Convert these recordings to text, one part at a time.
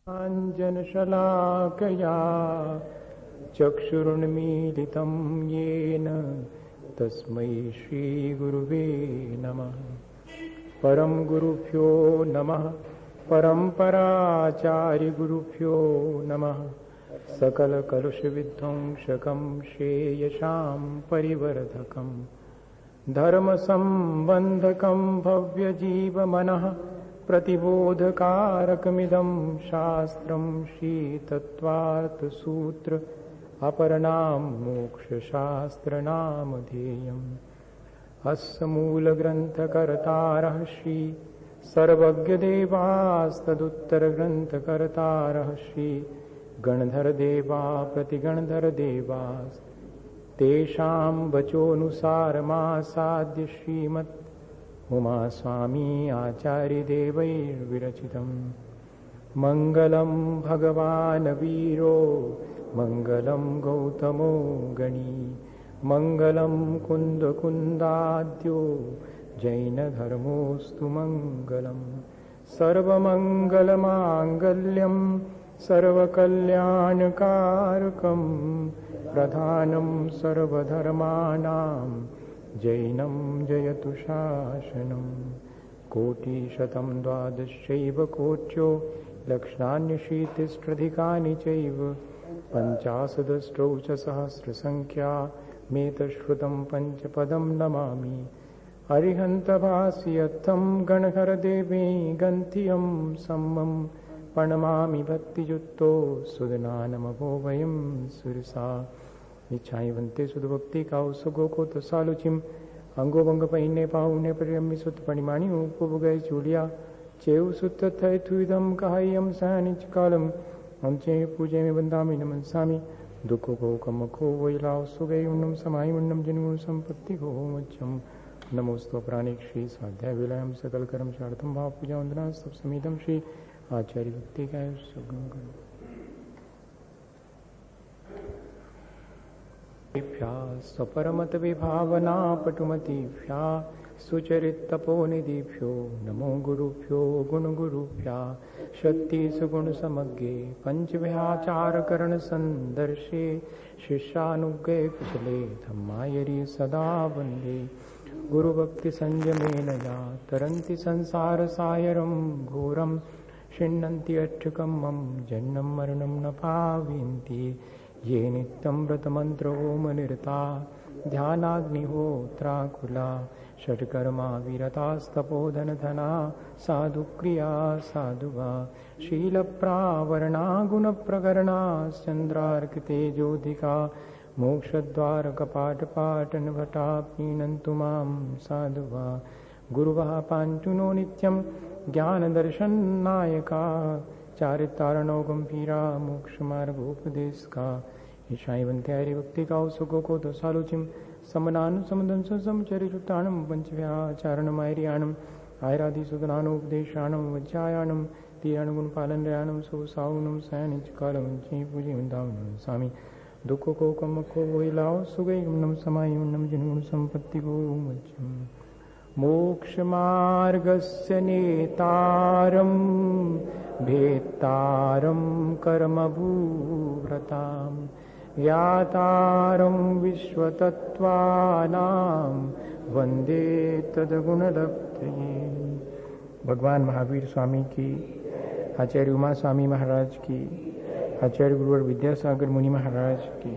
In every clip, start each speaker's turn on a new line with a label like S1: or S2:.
S1: काञ्चनशलाकया चक्षुरुन्मीलितं येन तस्मै श्रीगुरुवे नमः। परम गुरुभ्यो नमः। परम्पराचार्यगुरुभ्यो नमः। सकलकलुषविध्वंसकं श्रेयसां परिवर्धकं धर्मसम्बन्धकं भव्यजीवमनः प्रतिबोधकारकमिदं शास्त्रं श्रीतत्त्वार्थसूत्र अपरनाम मोक्षशास्त्रनामधेयम्। अस्य मूलग्रन्थकर्तारः श्री सर्वज्ञदेवास्तदुत्तरग्रन्थकर्तारः श्री गणधरदेवा प्रतिगणधरदेवास् तेषां वचोऽनुसारमासाद्य श्रीमत् उमास्वामी आचार्यदेवैर्विरचितम्। मङ्गलं भगवान् वीरो मङ्गलं गौतमो गणी मङ्गलं कुन्दकुन्दाद्यो जैनधर्मोऽस्तु मङ्गलम्। सर्वमङ्गलमाङ्गल्यं सर्वकल्याणकारकं प्रधानं सर्वधर्माणां जैनं जयतु शासनं। कोटिशतं द्वादशैव कोट्यो लक्षान्यशीतिष्ठधिकानि चैव पञ्चाशदष्टौ च सहस्रसङ्ख्या मेतश्रुतं पञ्चपदं नमामि। अरिहन्तभास्यर्थं गणहरदेवे गन्थियं सम्मं प्रणमामि भक्तियुक्तो सुदनानमभो वयं सुरसा। इच्छाइवन्ते सुधभक्ति काउसगो को तसालुचिम अंगो भंग पहिने पाहुने प्रियम्बि सुत परिमाणी उपभ गए चूड़िया चेव सुत थे थुइदम कहायम सहनिच कालम हम चे पूजे में बंदामी नमनसामी दुखो को कम को वैलाव सुगई उन्नम समाई उन्नम जिनगुण संपत्ति को मच्छम नमोस्तु प्राणिक श्री स्वाध्याय विलयम सकल कर्म शार्थम भाव पूजा वंदना सब समीतम श्री आचार्य भक्ति का सुगम करो। स्वपरमत विभावना पटुमतीभ्या सुचरितपोनिधिभ्यो नमो गुरुभ्यो गुणगुरुभ्या शक्ति सुगुण समग्रे पंचव्याचारकरण संदर्शे शिष्यानुग्रह कुशले धम्मायरी सदा वन्दे। गुरुभक्ति संयमेन या तरन्ति संसार सायरं घोरं छिन्नन्ति अट्टकं मम जन्म मरणं न पावयन्ति ये नित्यं व्रतमन्त्रोमनिरता ध्यानाग्निहोत्राकुला षट्कर्मा विरतास्तपोधनधना साधुक्रिया साधुवा शीलप्रावरणा गुणप्रकरणाश्चन्द्रार्कितेजोधिका मोक्षद्वारकपाटपाटनभटा प्रीणन्तु मां साधुवा। गुरुवः पान्तुनो नित्यं ज्ञानदर्शननायका चारितारणो गंभीरा मोक्षमार्गोपदेशका। ईशावन्ते हरिभक्ति का सुखो को दशालुचिम समनानुसमदं समचरिताणं पंचव्याचारणमायर्याणं आयरादिसुदनानोपदेशाणं वज्रायाणं तीरणगुणपालनयाणं सौसाउनं सयनिचकालं चे पूजे वृंदावनं स्वामी। दुखो को कम को वैलाओ सुगई उन्नम समाई उन्नम जिनगुण संपत्ति को मध्यम। मोक्षमार्गस्य नेतारं भेत्तारं कर्मभूव्रतां ज्ञातारं विश्वतत्त्वानां वन्दे तद्गुणलब्धये। भगवान महावीर स्वामी की, आचार्य उमा स्वामी महाराज की, आचार्य गुरुवर विद्यासागर मुनि महाराज की।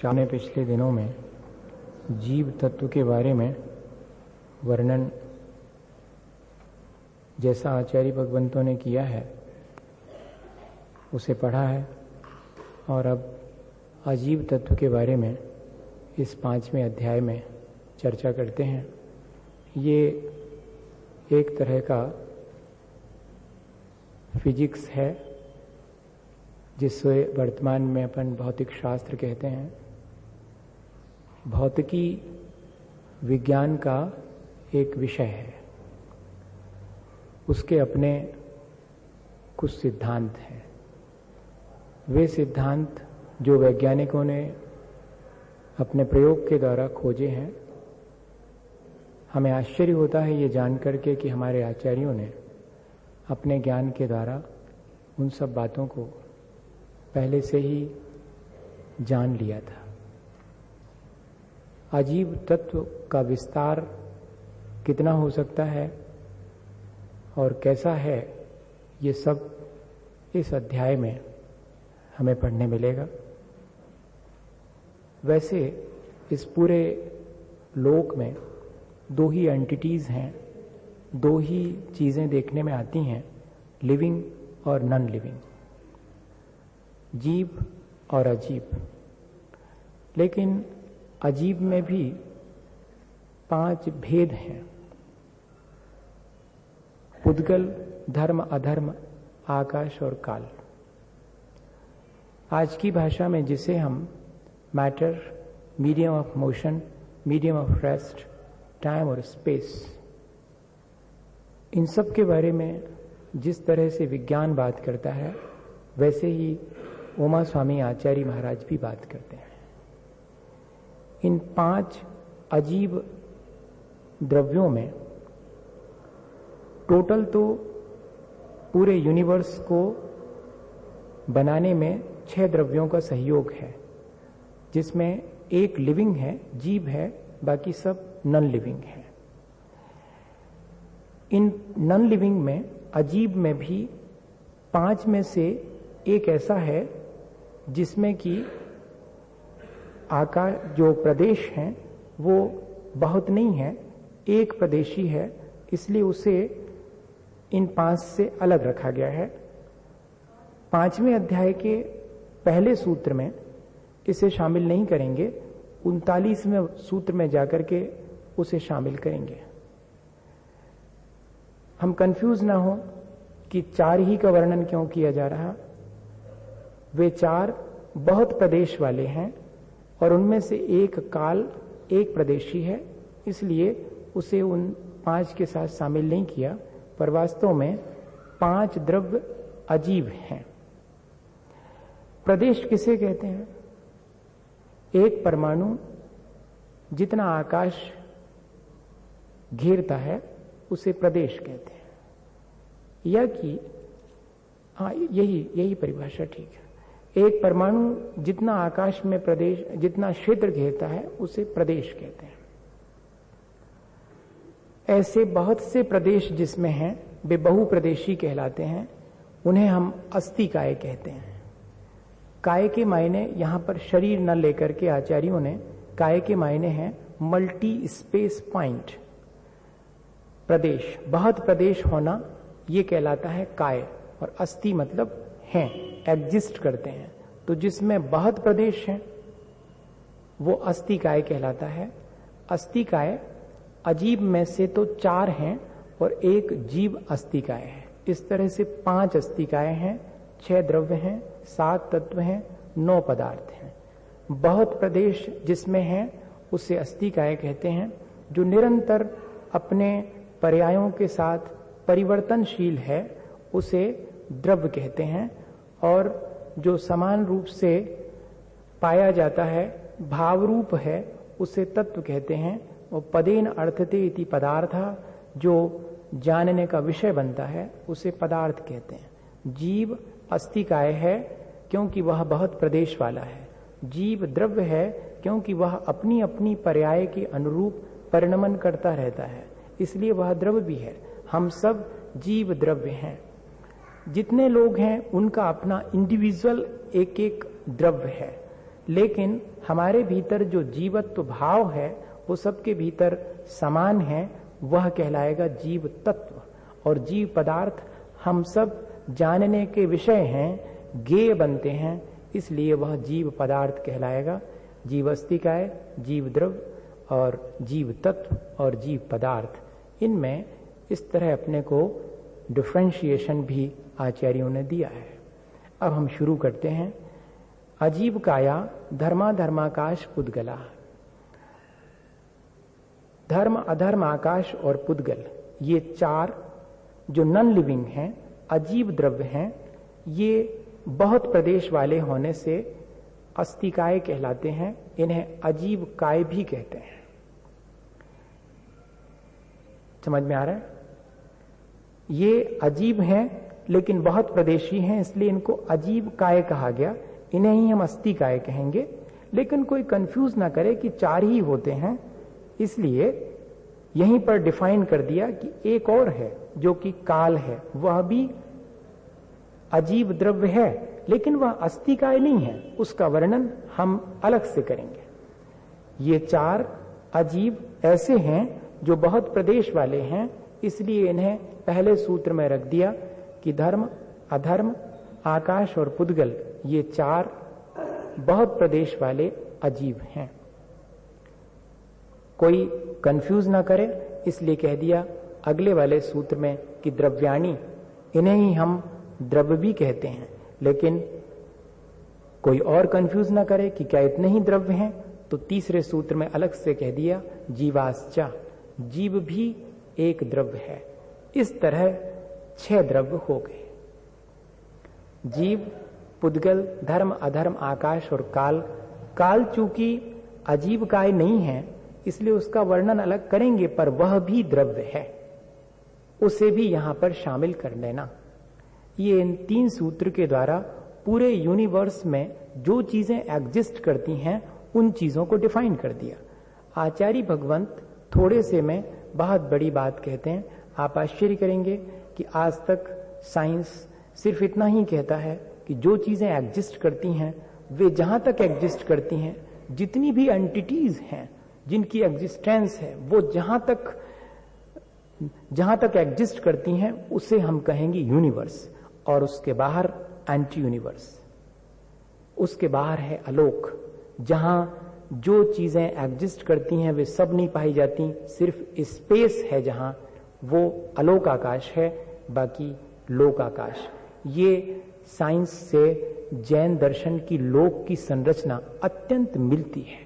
S1: हमने पिछले दिनों में जीव तत्व के बारे में वर्णन जैसा आचार्य भगवंतों ने किया है उसे पढ़ा है, और अब अजीव तत्व के बारे में इस 5वें अध्याय में चर्चा करते हैं। ये एक तरह का फिजिक्स है जिसे वर्तमान में अपन भौतिक शास्त्र कहते हैं। भौतिकी विज्ञान का एक विषय है, उसके अपने कुछ सिद्धांत हैं। वे सिद्धांत जो वैज्ञानिकों ने अपने प्रयोग के द्वारा खोजे हैं हमें आश्चर्य होता है ये जान करके कि हमारे आचार्यों ने अपने ज्ञान के द्वारा उन सब बातों को पहले से ही जान लिया था। अजीब तत्व का विस्तार कितना हो सकता है और कैसा है, ये सब इस अध्याय में हमें पढ़ने मिलेगा। वैसे इस पूरे लोक में दो ही एंटिटीज हैं, दो ही चीजें देखने में आती हैं, लिविंग और नॉन लिविंग, जीव और अजीब। लेकिन अजीब में भी 5 भेद हैं: पुद्गल, धर्म, अधर्म, आकाश और काल। आज की भाषा में जिसे हम matter, medium of motion, medium of rest, time और स्पेस, इन सब के बारे में जिस तरह से विज्ञान बात करता है, वैसे ही उमा स्वामी आचार्य महाराज भी बात करते हैं। इन 5 अजीब द्रव्यों में टोटल तो पूरे यूनिवर्स को बनाने में 6 द्रव्यों का सहयोग है, जिसमें एक लिविंग है, जीव है, बाकी सब नॉन लिविंग है। इन नॉन लिविंग में, अजीब में भी 5 में से एक ऐसा है जिसमें कि आकार जो प्रदेश हैं वो बहुत नहीं है, एक प्रदेशी है, इसलिए उसे इन 5 से अलग रखा गया है। 5वें अध्याय के पहले सूत्र में इसे शामिल नहीं करेंगे, 39वें सूत्र में जाकर के उसे शामिल करेंगे। हम कंफ्यूज ना हो कि 4 ही का वर्णन क्यों किया जा रहा। वे 4 बहुत प्रदेश वाले हैं और उनमें से एक काल, एक प्रदेशी है, इसलिए उसे उन 5 के साथ शामिल नहीं किया। पर वास्तव में 5 द्रव्य अजीब हैं। प्रदेश किसे कहते हैं? एक परमाणु जितना आकाश घेरता है उसे प्रदेश कहते हैं। या कि हाँ, यही परिभाषा ठीक है। एक परमाणु जितना आकाश में प्रदेश, जितना क्षेत्र घेरता है उसे प्रदेश कहते हैं। ऐसे बहुत से प्रदेश जिसमें हैं वे बहुप्रदेशी कहलाते हैं, उन्हें हम अस्थिकाय कहते हैं। काय के मायने यहां पर शरीर न लेकर के आचार्यों ने, काय के मायने हैं मल्टी स्पेस पॉइंट। प्रदेश, बहुत प्रदेश होना, ये कहलाता है काय। और अस्थि मतलब हैं, एग्जिस्ट करते हैं। तो जिसमें बहुत प्रदेश हैं वो अस्थिकाय कहलाता है। अस्थिकाय अजीब में से तो 4 हैं और एक जीव अस्थिकाय है। इस तरह से 5 अस्थिकाय हैं, 6 द्रव्य हैं, 7 तत्व हैं, 9 पदार्थ हैं। बहुत प्रदेश जिसमें है उसे अस्थिकाय कहते हैं। जो निरंतर अपने पर्यायों के साथ परिवर्तनशील है उसे द्रव्य कहते हैं। और जो समान रूप से पाया जाता है, भाव रूप है, उसे तत्व कहते हैं। और पदेन अर्थते इति पदार्था, जो जानने का विषय बनता है उसे पदार्थ कहते हैं। जीव अस्थिकाय है क्योंकि वह बहुत प्रदेश वाला है। जीव द्रव्य है क्योंकि वह अपनी अपनी पर्याय के अनुरूप परिणमन करता रहता है, इसलिए वह द्रव्य भी है। हम सब जीव द्रव्य हैं। जितने लोग हैं उनका अपना इंडिविजुअल एक एक द्रव्य है, लेकिन हमारे भीतर जो जीवत्व भाव है वो सबके भीतर समान है, वह कहलाएगा जीव तत्व। और जीव पदार्थ हम सब जानने के विषय हैं, ज्ञेय बनते हैं, इसलिए वह जीव पदार्थ कहलाएगा। जीव अस्थिकाय, जीव द्रव्य और जीव तत्व और जीव पदार्थ, इनमें इस तरह अपने को डिफ्रेंशिएशन भी आचार्यों ने दिया है। अब हम शुरू करते हैं। अजीब काया धर्मा धर्माकाश पुद्गला। धर्म, अधर्म, आकाश और पुद्गल, ये 4 जो नॉन लिविंग हैं, अजीब द्रव्य हैं। ये बहुत प्रदेश वाले होने से अस्थिकाय कहलाते हैं। इन्हें अजीब काय भी कहते हैं। समझ में आ रहा है? ये अजीब हैं लेकिन बहुत प्रदेशी हैं, इसलिए इनको अजीब काय कहा गया। इन्हें ही हम अस्थि काय कहेंगे। लेकिन कोई कंफ्यूज ना करे कि 4 ही होते हैं, इसलिए यहीं पर डिफाइन कर दिया कि एक और है जो कि काल है, वह भी अजीब द्रव्य है, लेकिन वह अस्थि काय नहीं है। उसका वर्णन हम अलग से करेंगे। ये 4 अजीब ऐसे हैं जो बहुत प्रदेश वाले हैं, इसलिए इन्हें पहले सूत्र में रख दिया कि धर्म, अधर्म, आकाश और पुद्गल, ये 4 बहुत प्रदेश वाले अजीब हैं। कोई कंफ्यूज ना करे, इसलिए कह दिया अगले वाले सूत्र में कि द्रव्याणी, इन्हें ही हम द्रव्य भी कहते हैं। लेकिन कोई और कंफ्यूज ना करे कि क्या इतने ही द्रव्य हैं, तो तीसरे सूत्र में अलग से कह दिया जीवाश्चा, जीव भी एक द्रव्य है। इस तरह 6 द्रव्य हो गए। जीव, पुद्गल, धर्म, अधर्म, आकाश और काल। काल चूंकि अजीब काय नहीं है, इसलिए उसका वर्णन अलग करेंगे, पर वह भी द्रव्य है, उसे भी यहां पर शामिल कर लेना। ये इन 3 सूत्र के द्वारा पूरे यूनिवर्स में जो चीजें एग्जिस्ट करती हैं उन चीजों को डिफाइन कर दिया। आचार्य भगवंत थोड़े से में बहुत बड़ी बात कहते हैं। आप आश्चर्य करेंगे कि आज तक साइंस सिर्फ इतना ही कहता है कि जो चीजें एग्जिस्ट करती हैं वे जहां तक एग्जिस्ट करती हैं, जितनी भी एंटिटीज हैं जिनकी एग्जिस्टेंस है, वो जहां तक एग्जिस्ट करती हैं उसे हम कहेंगे यूनिवर्स, और उसके बाहर एंटी यूनिवर्स, उसके बाहर है अलोक। जहां जो चीजें एग्जिस्ट करती हैं वे सब नहीं पाई जाती, सिर्फ स्पेस है जहां, वो अलोक आकाश है, बाकी लोक आकाश। ये साइंस से जैन दर्शन की लोक की संरचना अत्यंत मिलती है।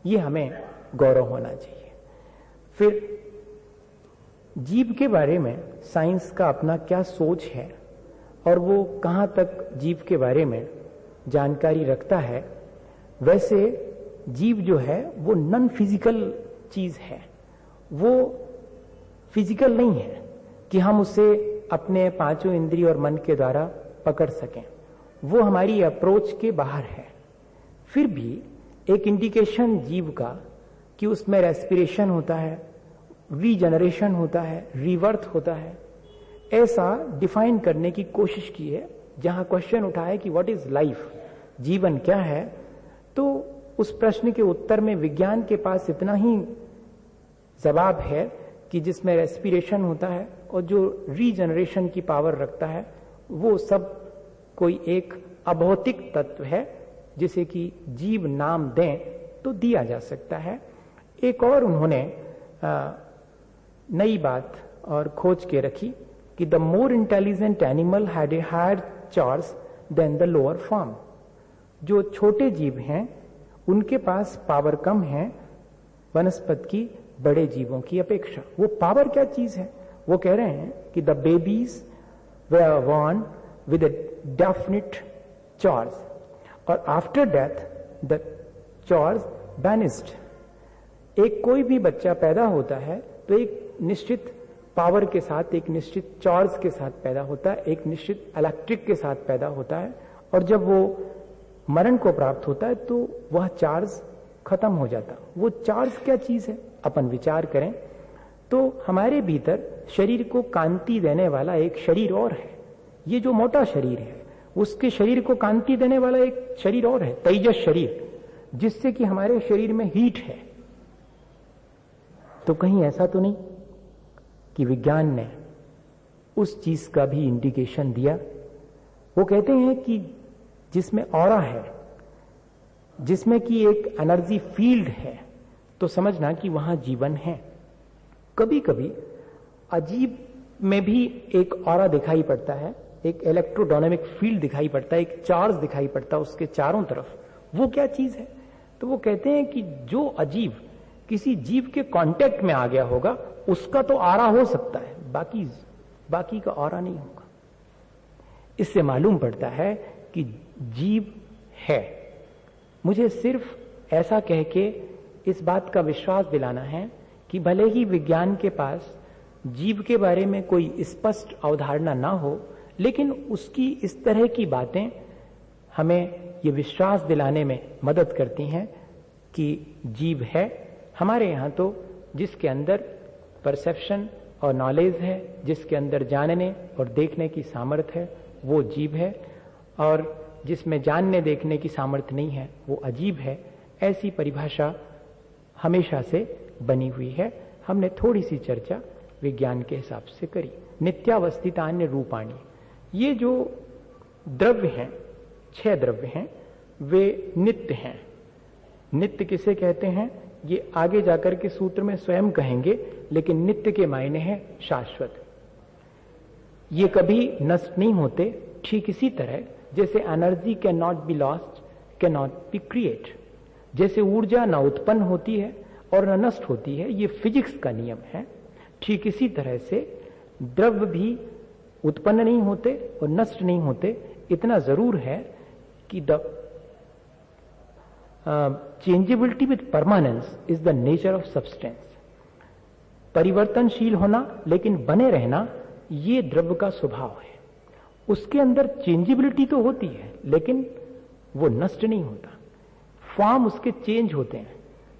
S1: ये हमें गौरव होना चाहिए। फिर जीव के बारे में साइंस का अपना क्या सोच है और वो कहां तक जीव के बारे में जानकारी रखता है। वैसे जीव जो है वो नॉन फिजिकल चीज है, वो फिजिकल नहीं है कि हम उसे अपने 5 इंद्रिय और मन के द्वारा पकड़ सकें। वो हमारी अप्रोच के बाहर है। फिर भी एक इंडिकेशन जीव का कि उसमें रेस्पिरेशन होता है, रीजनरेशन होता है, रीवर्थ होता है, ऐसा डिफाइन करने की कोशिश की है। जहां क्वेश्चन उठा है कि व्हाट इज लाइफ, जीवन क्या है, तो उस प्रश्न के उत्तर में विज्ञान के पास इतना ही जवाब है कि जिसमें रेस्पिरेशन होता है और जो रीजनरेशन की पावर रखता है वो सब कोई एक अभौतिक तत्व है जिसे कि जीव नाम दें तो दिया जा सकता है। एक और उन्होंने नई बात और खोज के रखी कि the more intelligent animal had a higher charge than the lower form. जो छोटे जीव हैं उनके पास पावर कम है वनस्पति की बड़े जीवों की अपेक्षा। वो पावर क्या चीज है? वो कह रहे हैं कि the babies were born with a definite charge और after death the charge banished. एक कोई भी बच्चा पैदा होता है तो एक निश्चित पावर के साथ, एक निश्चित चार्ज के साथ पैदा होता है, एक निश्चित इलेक्ट्रिक के साथ पैदा होता है, और जब वो मरण को प्राप्त होता है तो वह चार्ज खत्म हो जाता। वो चार्ज क्या चीज है? अपन विचार करें तो हमारे भीतर शरीर को कांति देने वाला एक शरीर और है। ये जो मोटा शरीर है उसके शरीर को कांति देने वाला एक शरीर और है, तेजस शरीर, जिससे कि हमारे शरीर में हीट है। तो कहीं ऐसा तो नहीं कि विज्ञान ने उस चीज का भी इंडिकेशन दिया? वो कहते हैं कि जिसमें ऑरा है, जिसमें कि एक एनर्जी फील्ड है, तो समझना कि वहां जीवन है। कभी कभी अजीब में भी एक ऑरा दिखाई पड़ता है, एक इलेक्ट्रोडायनेमिक फील्ड दिखाई पड़ता है, एक चार्ज दिखाई पड़ता है उसके चारों तरफ। वो क्या चीज है? तो वो कहते हैं कि जो अजीब किसी जीव के कांटेक्ट में आ गया होगा उसका तो ऑरा हो सकता है, बाकी का ऑरा नहीं होगा। इससे मालूम पड़ता है कि जीव है। मुझे सिर्फ ऐसा कह के इस बात का विश्वास दिलाना है कि कि भले ही विज्ञान के पास जीव के बारे में कोई स्पष्ट अवधारणा ना हो, लेकिन उसकी इस तरह की बातें हमें ये विश्वास दिलाने में मदद करती हैं कि जीव है। हमारे यहाँ तो जिसके अंदर परसेप्शन और नॉलेज है, जिसके अंदर जानने और देखने की सामर्थ्य है, वो जीव है, और जिसमें जानने देखने की सामर्थ्य नहीं है वो अजीब है। ऐसी परिभाषा हमेशा से बनी हुई है। हमने थोड़ी सी चर्चा विज्ञान के हिसाब से करी। नित्यावस्थितान्य रूपाणी, ये जो द्रव्य हैं, 6 द्रव्य हैं, वे नित्य हैं। नित्य किसे कहते हैं ये आगे जाकर के सूत्र में स्वयं कहेंगे, लेकिन नित्य के मायने हैं शाश्वत। ये कभी नष्ट नहीं होते। ठीक इसी तरह जैसे energy can not be lost, can not be create, जैसे ऊर्जा न उत्पन्न होती है और न नष्ट होती है, ये फिजिक्स का नियम है। ठीक इसी तरह से द्रव्य भी उत्पन्न नहीं होते और नष्ट नहीं होते। इतना जरूर है कि the changeability with permanence is the nature of substance. परिवर्तनशील होना लेकिन बने रहना, ये द्रव्य का स्वभाव है। उसके अंदर चेंजेबिलिटी तो होती है लेकिन वो नष्ट नहीं होता। फॉर्म उसके चेंज होते हैं।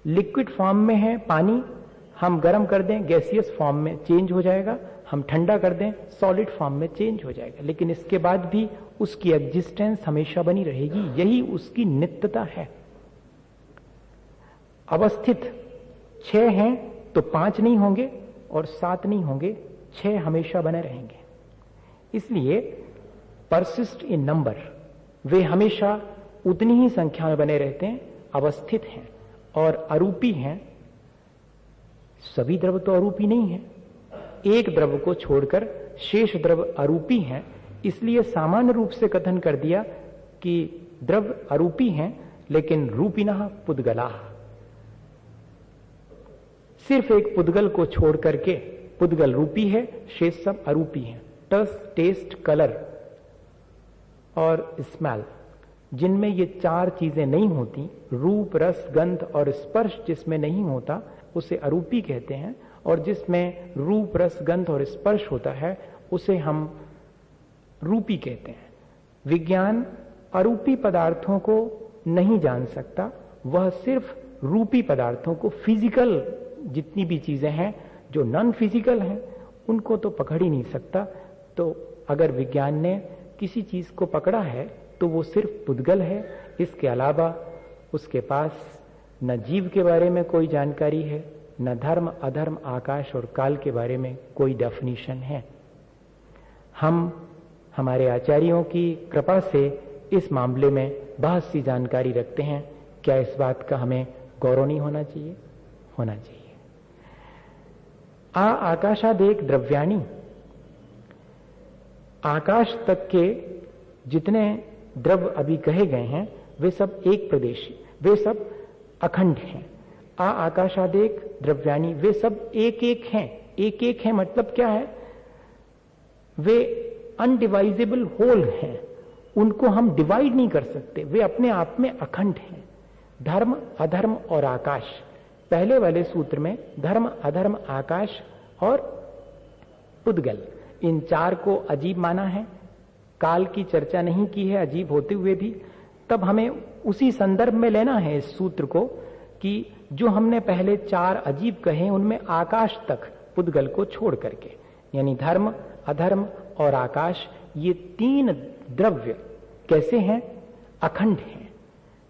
S1: लिक्विड फॉर्म में है पानी, हम गर्म कर दें गैसियस फॉर्म में चेंज हो जाएगा, हम ठंडा कर दें सॉलिड फॉर्म में चेंज हो जाएगा, लेकिन इसके बाद भी उसकी एग्जिस्टेंस हमेशा बनी रहेगी। यही उसकी नित्यता है। अवस्थित 6 हैं तो 5 नहीं होंगे और 7 नहीं होंगे, 6 हमेशा बने रहेंगे। इसलिए परसिस्ट इन नंबर, वे हमेशा उतनी ही संख्या में बने रहते हैं, अवस्थित हैं और अरूपी हैं। सभी द्रव्य तो अरूपी नहीं है, एक द्रव्य को छोड़कर शेष द्रव्य अरूपी हैं। इसलिए सामान्य रूप से कथन कर दिया कि द्रव्य अरूपी हैं, लेकिन रूपिणः पुद्गलाः। सिर्फ एक पुद्गल को छोड़ करके पुद्गल रूपी है, शेष सब अरूपी हैं। टच, टेस्ट, कलर और स्मेल, जिनमें ये 4 चीजें नहीं होती, रूप, रस, गंध और स्पर्श जिसमें नहीं होता उसे अरूपी कहते हैं, और जिसमें रूप, रस, गंध और स्पर्श होता है उसे हम रूपी कहते हैं। विज्ञान अरूपी पदार्थों को नहीं जान सकता, वह सिर्फ रूपी पदार्थों को, फिजिकल जितनी भी चीजें हैं जो नॉन फिजिकल हैं उनको तो पकड़ ही नहीं सकता। तो अगर विज्ञान ने किसी चीज को पकड़ा है तो वो सिर्फ पुद्गल है। इसके अलावा उसके पास न जीव के बारे में कोई जानकारी है, न धर्म, अधर्म, आकाश और काल के बारे में कोई डेफिनेशन है। हम हमारे आचार्यों की कृपा से इस मामले में बहुत सी जानकारी रखते हैं। क्या इस बात का हमें गौरव नहीं होना चाहिए? होना चाहिए। आकाशादेक द्रव्याणी, आकाश तक के जितने द्रव्य अभी कहे गए हैं वे सब एक प्रदेशी, वे सब अखंड हैं। आकाशादेक द्रव्याणी, वे सब एक एक हैं। एक एक हैं मतलब क्या है? वे अनडिवाइजेबल होल हैं, उनको हम डिवाइड नहीं कर सकते, वे अपने आप में अखंड हैं। धर्म, अधर्म और आकाश, पहले वाले सूत्र में धर्म, अधर्म, आकाश और पुद्गल, इन 4 को अजीब माना है। काल की चर्चा नहीं की है अजीब होते हुए भी। तब हमें उसी संदर्भ में लेना है इस सूत्र को कि जो हमने पहले 4 अजीब कहे उनमें आकाश तक पुद्गल को छोड़ करके, यानी धर्म, अधर्म और आकाश, ये 3 द्रव्य कैसे हैं? अखंड हैं।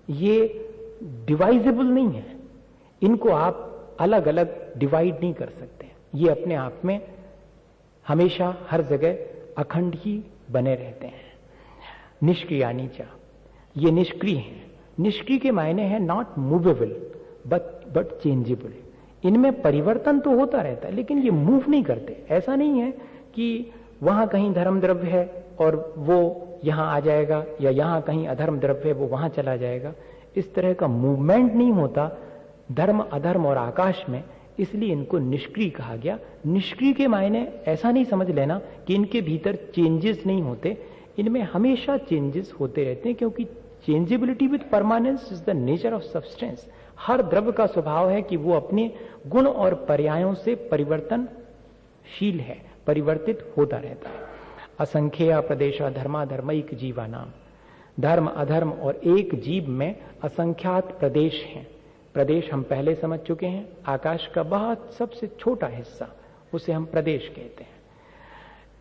S1: ये डिवाइजेबल नहीं है, इनको आप अलग अलग डिवाइड नहीं कर सकते। ये अपने आप में हमेशा हर जगह अखंड ही बने रहते हैं। निष्क्रियानी च, ये निष्क्रिय हैं। निष्क्रिय के मायने हैं नॉट मूवेबल बट चेंजेबल। इनमें परिवर्तन तो होता रहता है लेकिन ये मूव नहीं करते। ऐसा नहीं है कि वहां कहीं धर्म द्रव्य है और वो यहां आ जाएगा, या यहां कहीं अधर्म द्रव्य है वो वहां चला जाएगा। इस तरह का मूवमेंट नहीं होता धर्म, अधर्म और आकाश में, इसलिए इनको निष्क्रिय कहा गया। निष्क्रिय के मायने ऐसा नहीं समझ लेना कि इनके भीतर चेंजेस नहीं होते, इनमें हमेशा चेंजेस होते रहते हैं, क्योंकि changeability with permanence is the nature of substance. हर द्रव्य का स्वभाव है कि वो अपने गुण और पर्यायों से परिवर्तनशील है, परिवर्तित होता रहता है। असंख्य प्रदेश धर्माधर्मैक जीवा नाम, धर्म अधर्म और एक जीव में असंख्यात प्रदेश हैं। प्रदेश हम पहले समझ चुके हैं, आकाश का बहुत सबसे छोटा हिस्सा, उसे हम प्रदेश कहते हैं।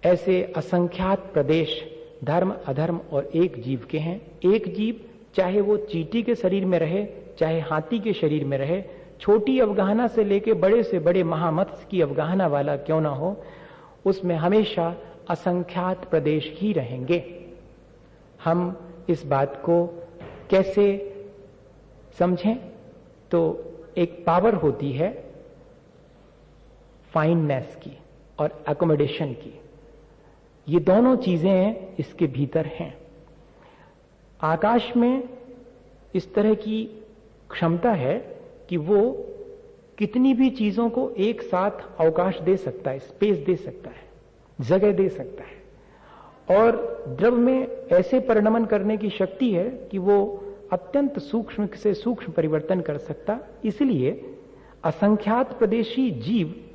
S1: ऐसे असंख्यात प्रदेश धर्म अधर्म और एक जीव के हैं। एक जीव चाहे वो चींटी के शरीर में रहे, चाहे हाथी के शरीर में रहे, छोटी अवगाहना से लेके बड़े से बड़े महामत्स्य की अवगाहना वाला क्यों ना हो, उसमें हमेशा असंख्यात प्रदेश ही रहेंगे। हम इस बात को कैसे समझें? तो एक पावर होती है फाइननेस की और एकोमोडेशन की, ये दोनों चीजें इसके भीतर हैं। आकाश में इस तरह की क्षमता है कि वो कितनी भी चीजों को एक साथ अवकाश दे सकता है, स्पेस दे सकता है, जगह दे सकता है। और द्रव में ऐसे परिणमन करने की शक्ति है कि वो अत्यंत सूक्ष्म से सूक्ष्म परिवर्तन कर सकता। इसलिए असंख्यात प्रदेशी जीव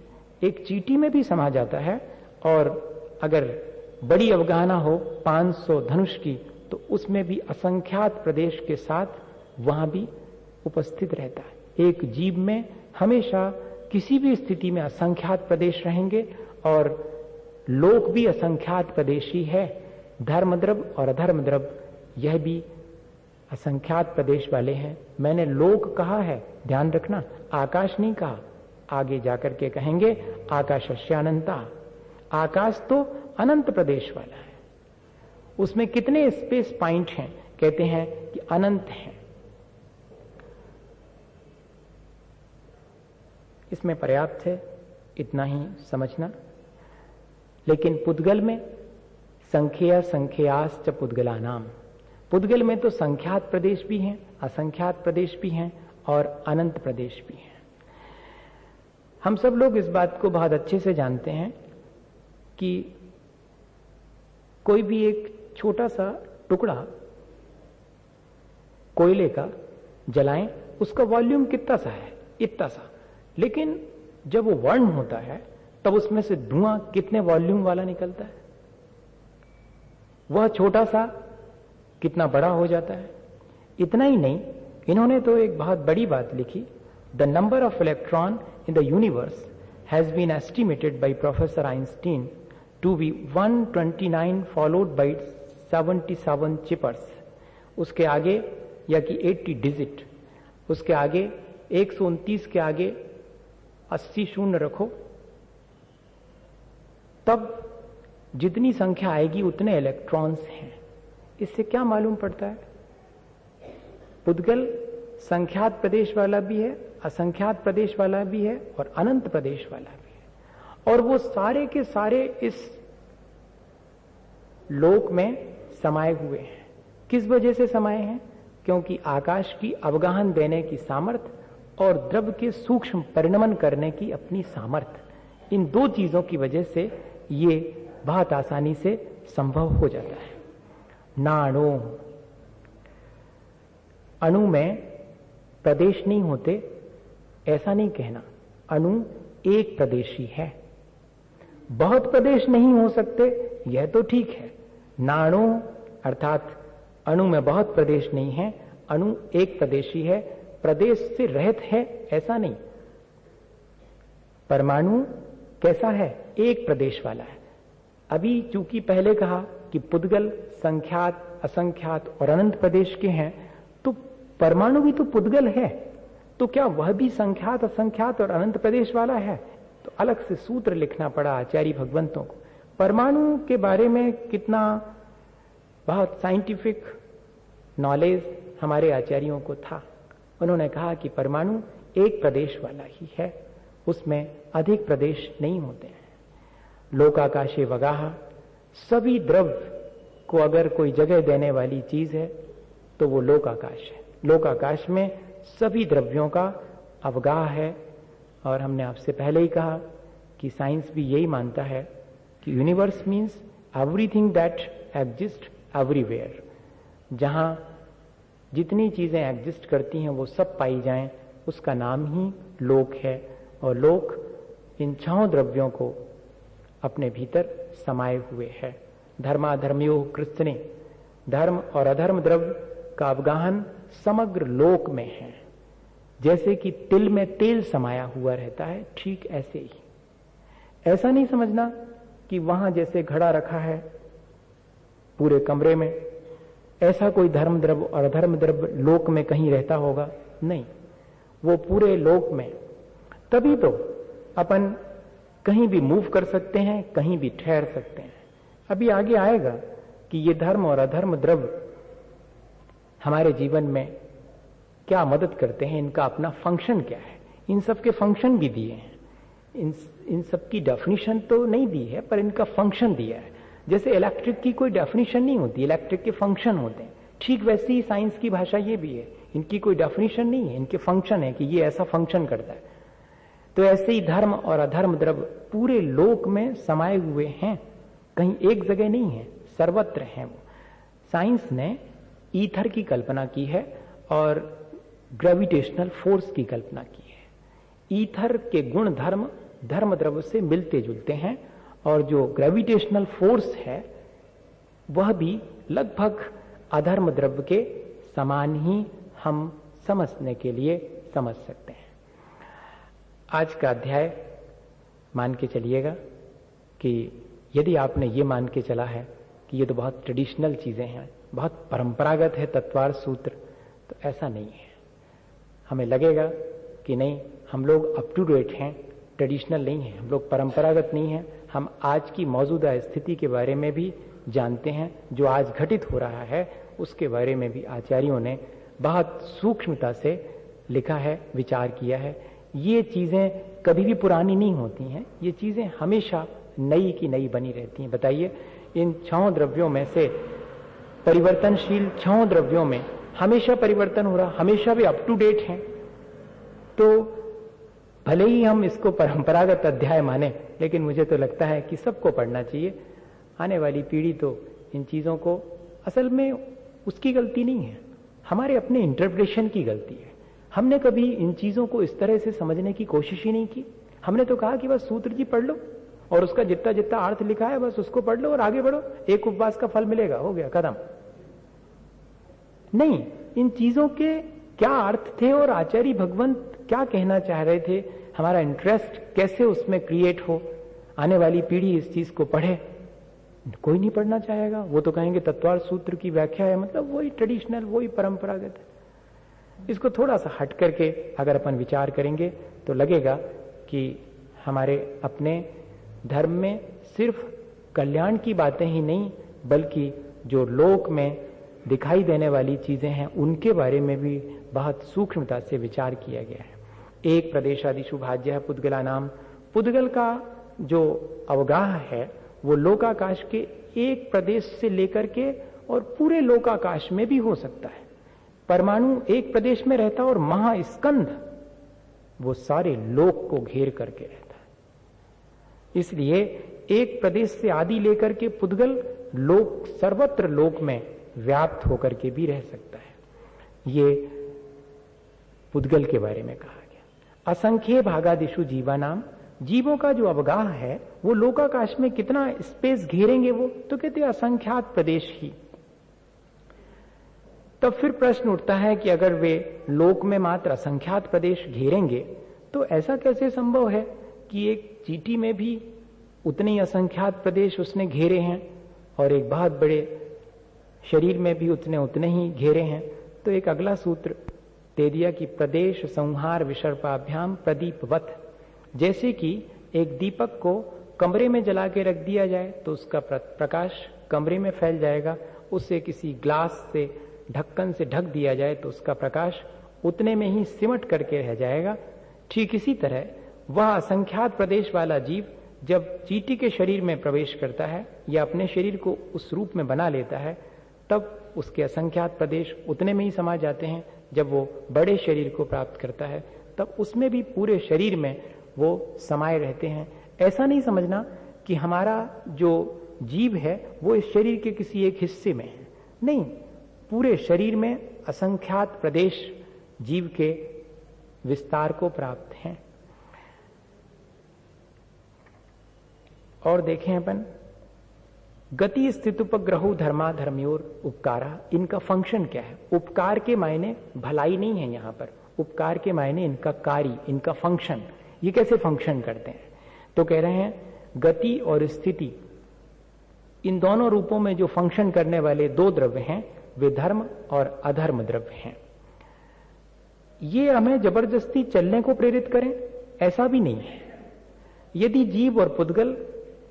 S1: एक चींटी में भी समा जाता है, और अगर बड़ी अवगाहना हो 500 धनुष की, तो उसमें भी असंख्यात प्रदेश के साथ वहां भी उपस्थित रहता है। एक जीव में हमेशा किसी भी स्थिति में असंख्यात प्रदेश रहेंगे, और लोक भी असंख्यात प्रदेशी है। धर्म द्रव और अधर्म द्रव यह भी असंख्यात प्रदेश वाले हैं। मैंने लोक कहा है, ध्यान रखना, आकाश नहीं कहा। आगे जाकर के कहेंगे आकाशस्य अनंता, आकाश तो अनंत प्रदेश वाला है। उसमें कितने स्पेस पॉइंट हैं? कहते हैं कि अनंत हैं। इसमें पर्याप्त है इतना ही समझना। लेकिन पुद्गल में संख्या संख्याश्च पुद्गलानाम, पुद्गल में तो संख्यात प्रदेश भी हैं, असंख्यात प्रदेश भी हैं और अनंत प्रदेश भी हैं। हम सब लोग इस बात को बहुत अच्छे से जानते हैं कि कोई भी एक छोटा सा टुकड़ा कोयले का जलाएं, उसका वॉल्यूम कितना सा है? इतना सा। लेकिन जब वो बर्न होता है तब उसमें से धुआं कितने वॉल्यूम वाला निकलता है? वह छोटा सा कितना बड़ा हो जाता है। इतना ही नहीं, इन्होंने तो एक बहुत बड़ी बात लिखी। The number of electron in the universe has been estimated by professor Einstein to be 129 followed by 77 ciphers. उसके आगे या कि 80 डिजिट, उसके आगे 129 के आगे 80 शून्य रखो, तब जितनी संख्या आएगी उतने इलेक्ट्रॉन्स हैं। इससे क्या मालूम पड़ता है? पुद्गल संख्यात प्रदेश वाला भी है, असंख्यात प्रदेश वाला भी है और अनंत प्रदेश वाला भी है। और वो सारे के सारे इस लोक में समाये हुए हैं। किस वजह से समाये हैं? क्योंकि आकाश की अवगाहन देने की सामर्थ्य और द्रव्य के सूक्ष्म परिणमन करने की अपनी सामर्थ्य, इन दो चीजों की वजह से ये बहुत आसानी से संभव हो जाता है। नाणो, अणु में प्रदेश नहीं होते, ऐसा नहीं कहना। अणु एक प्रदेशी है। बहुत प्रदेश नहीं हो सकते, यह तो ठीक है। नाणो अर्थात अणु में बहुत प्रदेश नहीं है, अणु एक प्रदेशी है, प्रदेश से रहित है, ऐसा नहीं। परमाणु कैसा है? एक प्रदेश वाला है। अभी चूंकि पहले कहा कि पुद्गल संख्यात, असंख्यात और अनंत प्रदेश के हैं, तो परमाणु भी तो पुद्गल है, तो क्या वह भी संख्यात, असंख्यात और अनंत प्रदेश वाला है? तो अलग से सूत्र लिखना पड़ा आचार्य भगवंतों को। परमाणु के बारे में कितना बहुत साइंटिफिक नॉलेज हमारे आचार्यों को था। उन्होंने कहा कि परमाणु एक प्रदेश वाला ही है, उसमें अधिक प्रदेश नहीं होते हैं। लोकाकाशे वगाह, सभी द्रव्य को अगर कोई जगह देने वाली चीज है तो वो लोकाकाश है। लोकाकाश में सभी द्रव्यों का अवगाह है। और हमने आपसे पहले ही कहा कि साइंस भी यही मानता है कि universe means everything that exist everywhere. जहां जितनी चीजें एग्जिस्ट करती हैं वो सब पाई जाएं, उसका नाम ही लोक है। और लोक इन 6 द्रव्यों को अपने भीतर समाये हुए है। धर्माधर्मयो कृष्णे, धर्म और अधर्म द्रव्य का अवगाहन समग्र लोक में है। जैसे कि तिल में तेल समाया हुआ रहता है, ठीक ऐसे ही। ऐसा नहीं समझना कि वहां जैसे घड़ा रखा है पूरे कमरे में, ऐसा कोई धर्म द्रव्य और अधर्म द्रव्य लोक में कहीं रहता होगा, नहीं। वो पूरे लोक में, तभी तो अपन कहीं भी मूव कर सकते हैं, कहीं भी ठहर सकते हैं। अभी आगे आएगा कि ये धर्म और अधर्म द्रव्य हमारे जीवन में क्या मदद करते हैं, इनका अपना फंक्शन क्या है। इन सब के फंक्शन भी दिए हैं, इन सब की डेफिनेशन तो नहीं दी है, पर इनका फंक्शन दिया है। जैसे इलेक्ट्रिक की कोई डेफिनेशन नहीं होती, इलेक्ट्रिक के फंक्शन होते हैं, ठीक वैसे ही साइंस की भाषा ये भी है। इनकी कोई डेफिनेशन नहीं है, इनके फंक्शन है कि ये ऐसा फंक्शन करता है। तो ऐसे ही धर्म और अधर्म द्रव्य पूरे लोक में समाये हुए हैं, कहीं एक जगह नहीं है, सर्वत्र हैं वो। साइंस ने ईथर की कल्पना की है और ग्रेविटेशनल फोर्स की कल्पना की है। ईथर के गुण धर्म धर्म द्रव्य से मिलते जुलते हैं, और जो ग्रेविटेशनल फोर्स है वह भी लगभग अधर्म द्रव्य के समान ही हम समझने के लिए समझ सकते हैं। आज का अध्याय मान के चलिएगा कि यदि आपने ये मान के चला है कि ये तो बहुत ट्रेडिशनल चीजें हैं, बहुत परंपरागत है तत्वार सूत्र, तो ऐसा नहीं है। हमें लगेगा कि नहीं, हम लोग अप टू डेट हैं, ट्रेडिशनल नहीं है, हम लोग परंपरागत नहीं है। हम आज की मौजूदा स्थिति के बारे में भी जानते हैं, जो आज घटित हो रहा है उसके बारे में भी आचार्यों ने बहुत सूक्ष्मता से लिखा है, विचार किया है। ये चीजें कभी भी पुरानी नहीं होती हैं, ये चीजें हमेशा नई की नई बनी रहती हैं। बताइए, इन 6 द्रव्यों में से परिवर्तनशील 6 द्रव्यों में हमेशा परिवर्तन हो रहा, हमेशा भी अप टू डेट हैं। तो भले ही हम इसको परंपरागत अध्याय माने, लेकिन मुझे तो लगता है कि सबको पढ़ना चाहिए। आने वाली पीढ़ी तो इन चीजों को, असल में उसकी गलती नहीं है, हमारे अपने इंटरप्रिटेशन की गलती है। हमने कभी इन चीजों को इस तरह से समझने की कोशिश ही नहीं की। हमने तो कहा कि बस सूत्र जी पढ़ लो और उसका जितना जितना अर्थ लिखा है बस उसको पढ़ लो और आगे बढ़ो, एक उपवास का फल मिलेगा, हो गया खत्म। नहीं, इन चीजों के क्या अर्थ थे और आचार्य भगवंत क्या कहना चाह रहे थे, हमारा इंटरेस्ट कैसे उसमें क्रिएट हो, आने वाली पीढ़ी इस चीज को पढ़े। कोई नहीं पढ़ना चाहेगा, वो तो कहेंगे तत्वार सूत्र की व्याख्या है, मतलब वही ट्रेडिशनल, वही परंपरागत है। इसको थोड़ा सा हट करके अगर अपन विचार करेंगे तो लगेगा कि हमारे अपने धर्म में सिर्फ कल्याण की बातें ही नहीं, बल्कि जो लोक में दिखाई देने वाली चीजें हैं उनके बारे में भी बहुत सूक्ष्मता से विचार किया गया है। एक प्रदेशादिषु भाज्य पुद्गला नाम, पुद्गल का जो अवगाह है वो लोकाकाश के एक प्रदेश से लेकर के और पूरे लोकाकाश में भी हो सकता है। परमाणु एक प्रदेश में रहता है और महास्कंध वो सारे लोक को घेर करके रहता है। इसलिए एक प्रदेश से आदि लेकर के पुद्गल लोक, सर्वत्र लोक में व्याप्त होकर के भी रह सकता है। ये पुद्गल के बारे में कहा गया। असंख्य भागादिषु जीवानाम, जीवों का जो अवगाह है वो लोकाकाश में कितना स्पेस घेरेंगे वो, तो कहते हैं असंख्यात प्रदेश ही। तब फिर प्रश्न उठता है कि अगर वे लोक में मात्र असंख्यात प्रदेश घेरेंगे तो ऐसा कैसे संभव है कि एक चींटी में भी उतने ही असंख्यात प्रदेश उसने घेरे हैं और एक बहुत बड़े शरीर में भी उतने ही घेरे हैं। तो एक अगला सूत्र दे दिया कि प्रदेश संहार विसर्पाभ्याम प्रदीपवत, जैसे कि एक दीपक को कमरे में जला के रख दिया जाए तो उसका प्रकाश कमरे में फैल जाएगा, उससे किसी ग्लास से ढक्कन से ढक दिया जाए तो उसका प्रकाश उतने में ही सिमट करके रह जाएगा। ठीक इसी तरह वह असंख्यात प्रदेश वाला जीव जब चींटी के शरीर में प्रवेश करता है या अपने शरीर को उस रूप में बना लेता है, तब उसके असंख्यात प्रदेश उतने में ही समा जाते हैं। जब वो बड़े शरीर को प्राप्त करता है तब उसमें भी पूरे शरीर में वो समाये रहते हैं। ऐसा नहीं समझना कि हमारा जो जीव है वो इस शरीर के किसी एक हिस्से में है, नहीं, पूरे शरीर में असंख्यात प्रदेश जीव के विस्तार को प्राप्त हैं। और देखें अपन, गति स्थितुपग्रहो धर्मा धर्मयोर उपकारा, इनका फंक्शन क्या है? उपकार के मायने भलाई नहीं है यहां पर, उपकार के मायने इनका कार्य, इनका फंक्शन। ये कैसे फंक्शन करते हैं? तो कह रहे हैं गति और स्थिति, इन दोनों रूपों में जो फंक्शन करने वाले दो द्रव्य हैं वे धर्म और अधर्म द्रव्य हैं। ये हमें जबरदस्ती चलने को प्रेरित करें, ऐसा भी नहीं है। यदि जीव और पुद्गल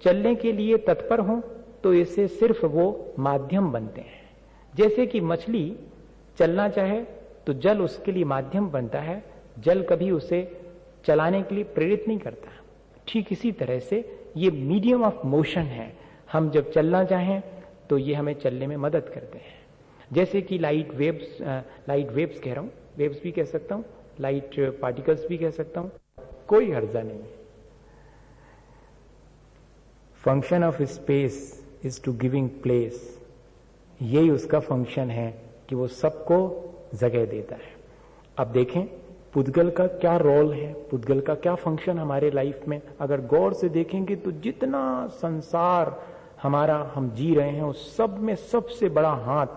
S1: चलने के लिए तत्पर हों तो इससे सिर्फ वो माध्यम बनते हैं। जैसे कि मछली चलना चाहे तो जल उसके लिए माध्यम बनता है, जल कभी उसे चलाने के लिए प्रेरित नहीं करता। ठीक इसी तरह से ये मीडियम ऑफ मोशन है। हम जब चलना चाहें तो ये हमें चलने में मदद करते हैं। जैसे कि लाइट वेव्स कह रहा हूं, वेव्स भी कह सकता हूं, लाइट पार्टिकल्स भी कह सकता हूं, कोई हर्जा नहीं है। Function of space is to giving place, यही उसका फंक्शन है कि वो सबको जगह देता है। अब देखें पुद्गल का क्या रोल है, पुद्गल का क्या फंक्शन हमारे लाइफ में। अगर गौर से देखेंगे तो जितना संसार हमारा हम जी रहे हैं उस सब में सबसे बड़ा हाथ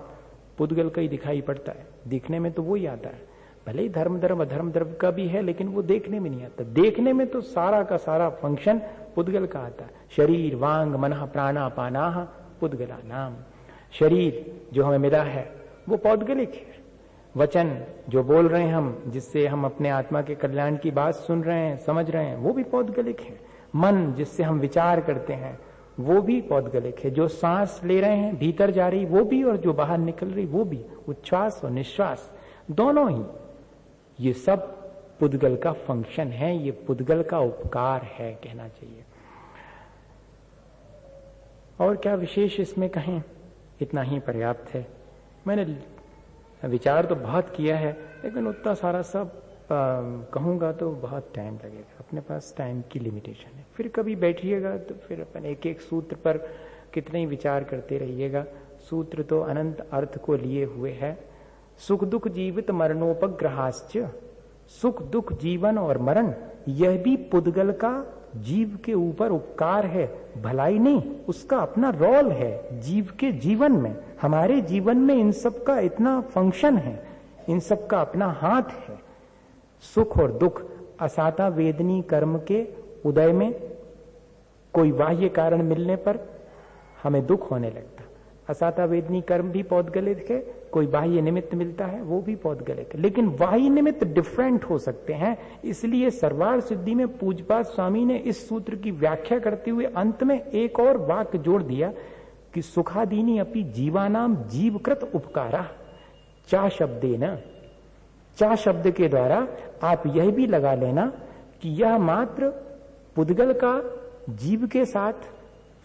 S1: पुद्गल का ही दिखाई पड़ता है। दिखने में तो वो ही आता है, भले ही धर्म धर्म अधर्म द्रव्य का भी है, लेकिन वो देखने में नहीं आता। देखने में तो सारा का सारा फंक्शन पुद्गल का आता है। शरीर वांग मनः प्राणा पानाह पुद्गला नाम। शरीर जो हमें मिला है वो पौद्गलिक है। वचन जो बोल रहे हैं हम, जिससे हम अपने आत्मा के कल्याण की बात सुन रहे हैं, समझ रहे हैं, वो भी पौद्गलिक है। मन जिससे हम विचार करते हैं वो भी पौद्गलिक है। जो सांस ले रहे हैं भीतर जा रही वो भी, और जो बाहर निकल रही वो भी, उच्छ्वास और निश्वास दोनों ही, ये सब पुद्गल का फंक्शन है, ये पुद्गल का उपकार है कहना चाहिए। और क्या विशेष इसमें कहें, इतना ही पर्याप्त है। मैंने विचार तो बहुत किया है, लेकिन उतना सारा सब कहूंगा तो बहुत टाइम लगेगा। अपने पास टाइम की लिमिटेशन है। फिर कभी बैठिएगा तो फिर अपन एक एक सूत्र पर कितने ही विचार करते रहिएगा। सूत्र तो अनंत अर्थ को लिए हुए है। सुख दुख जीवित मरणोपग्रहाश्च, सुख दुख जीवन और मरण यह भी पुद्गल का जीव के ऊपर उपकार है, भलाई नहीं, उसका अपना रोल है जीव के जीवन में। हमारे जीवन में इन सब का इतना फंक्शन है, इन सब का अपना हाथ है। सुख और दुख असाता वेदनी कर्म के उदय में कोई बाह्य कारण मिलने पर हमें दुख होने लगता। असाता वेदनी कर्म भी पौद्गलिक है, कोई बाह्य निमित्त मिलता है वो भी पौद्गलिक है। लेकिन बाह्य निमित्त डिफरेंट हो सकते हैं। इसलिए सर्वार सिद्धि में पूज्यपाद स्वामी ने इस सूत्र की व्याख्या करते हुए अंत में एक और वाक्य जोड़ दिया कि सुखादीनी अपि जीवानाम जीवकृत उपकारा। चा शब्दे न, चा शब्द के द्वारा आप यह भी लगा लेना कि यह मात्र पुद्गल का जीव के साथ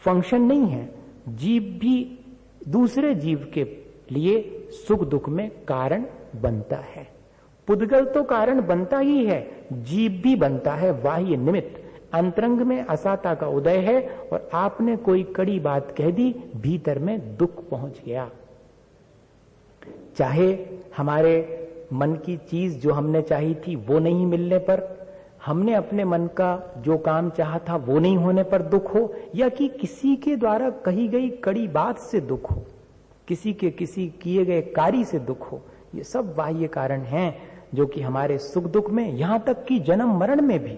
S1: फंक्शन नहीं है, जीव भी दूसरे जीव के लिए सुख दुख में कारण बनता है। पुद्गल तो कारण बनता ही है, जीव भी बनता है बाह्य निमित्त। अंतरंग में असाता का उदय है और आपने कोई कड़ी बात कह दी, भीतर में दुख पहुंच गया। चाहे हमारे मन की चीज जो हमने चाही थी वो नहीं मिलने पर, हमने अपने मन का जो काम चाहा था वो नहीं होने पर दुख हो, या कि किसी के द्वारा कही गई कड़ी बात से दुख हो, किसी के किसी किए गए कार्य से दुख हो, ये सब बाह्य कारण हैं जो कि हमारे सुख दुख में, यहां तक कि जन्म मरण में भी।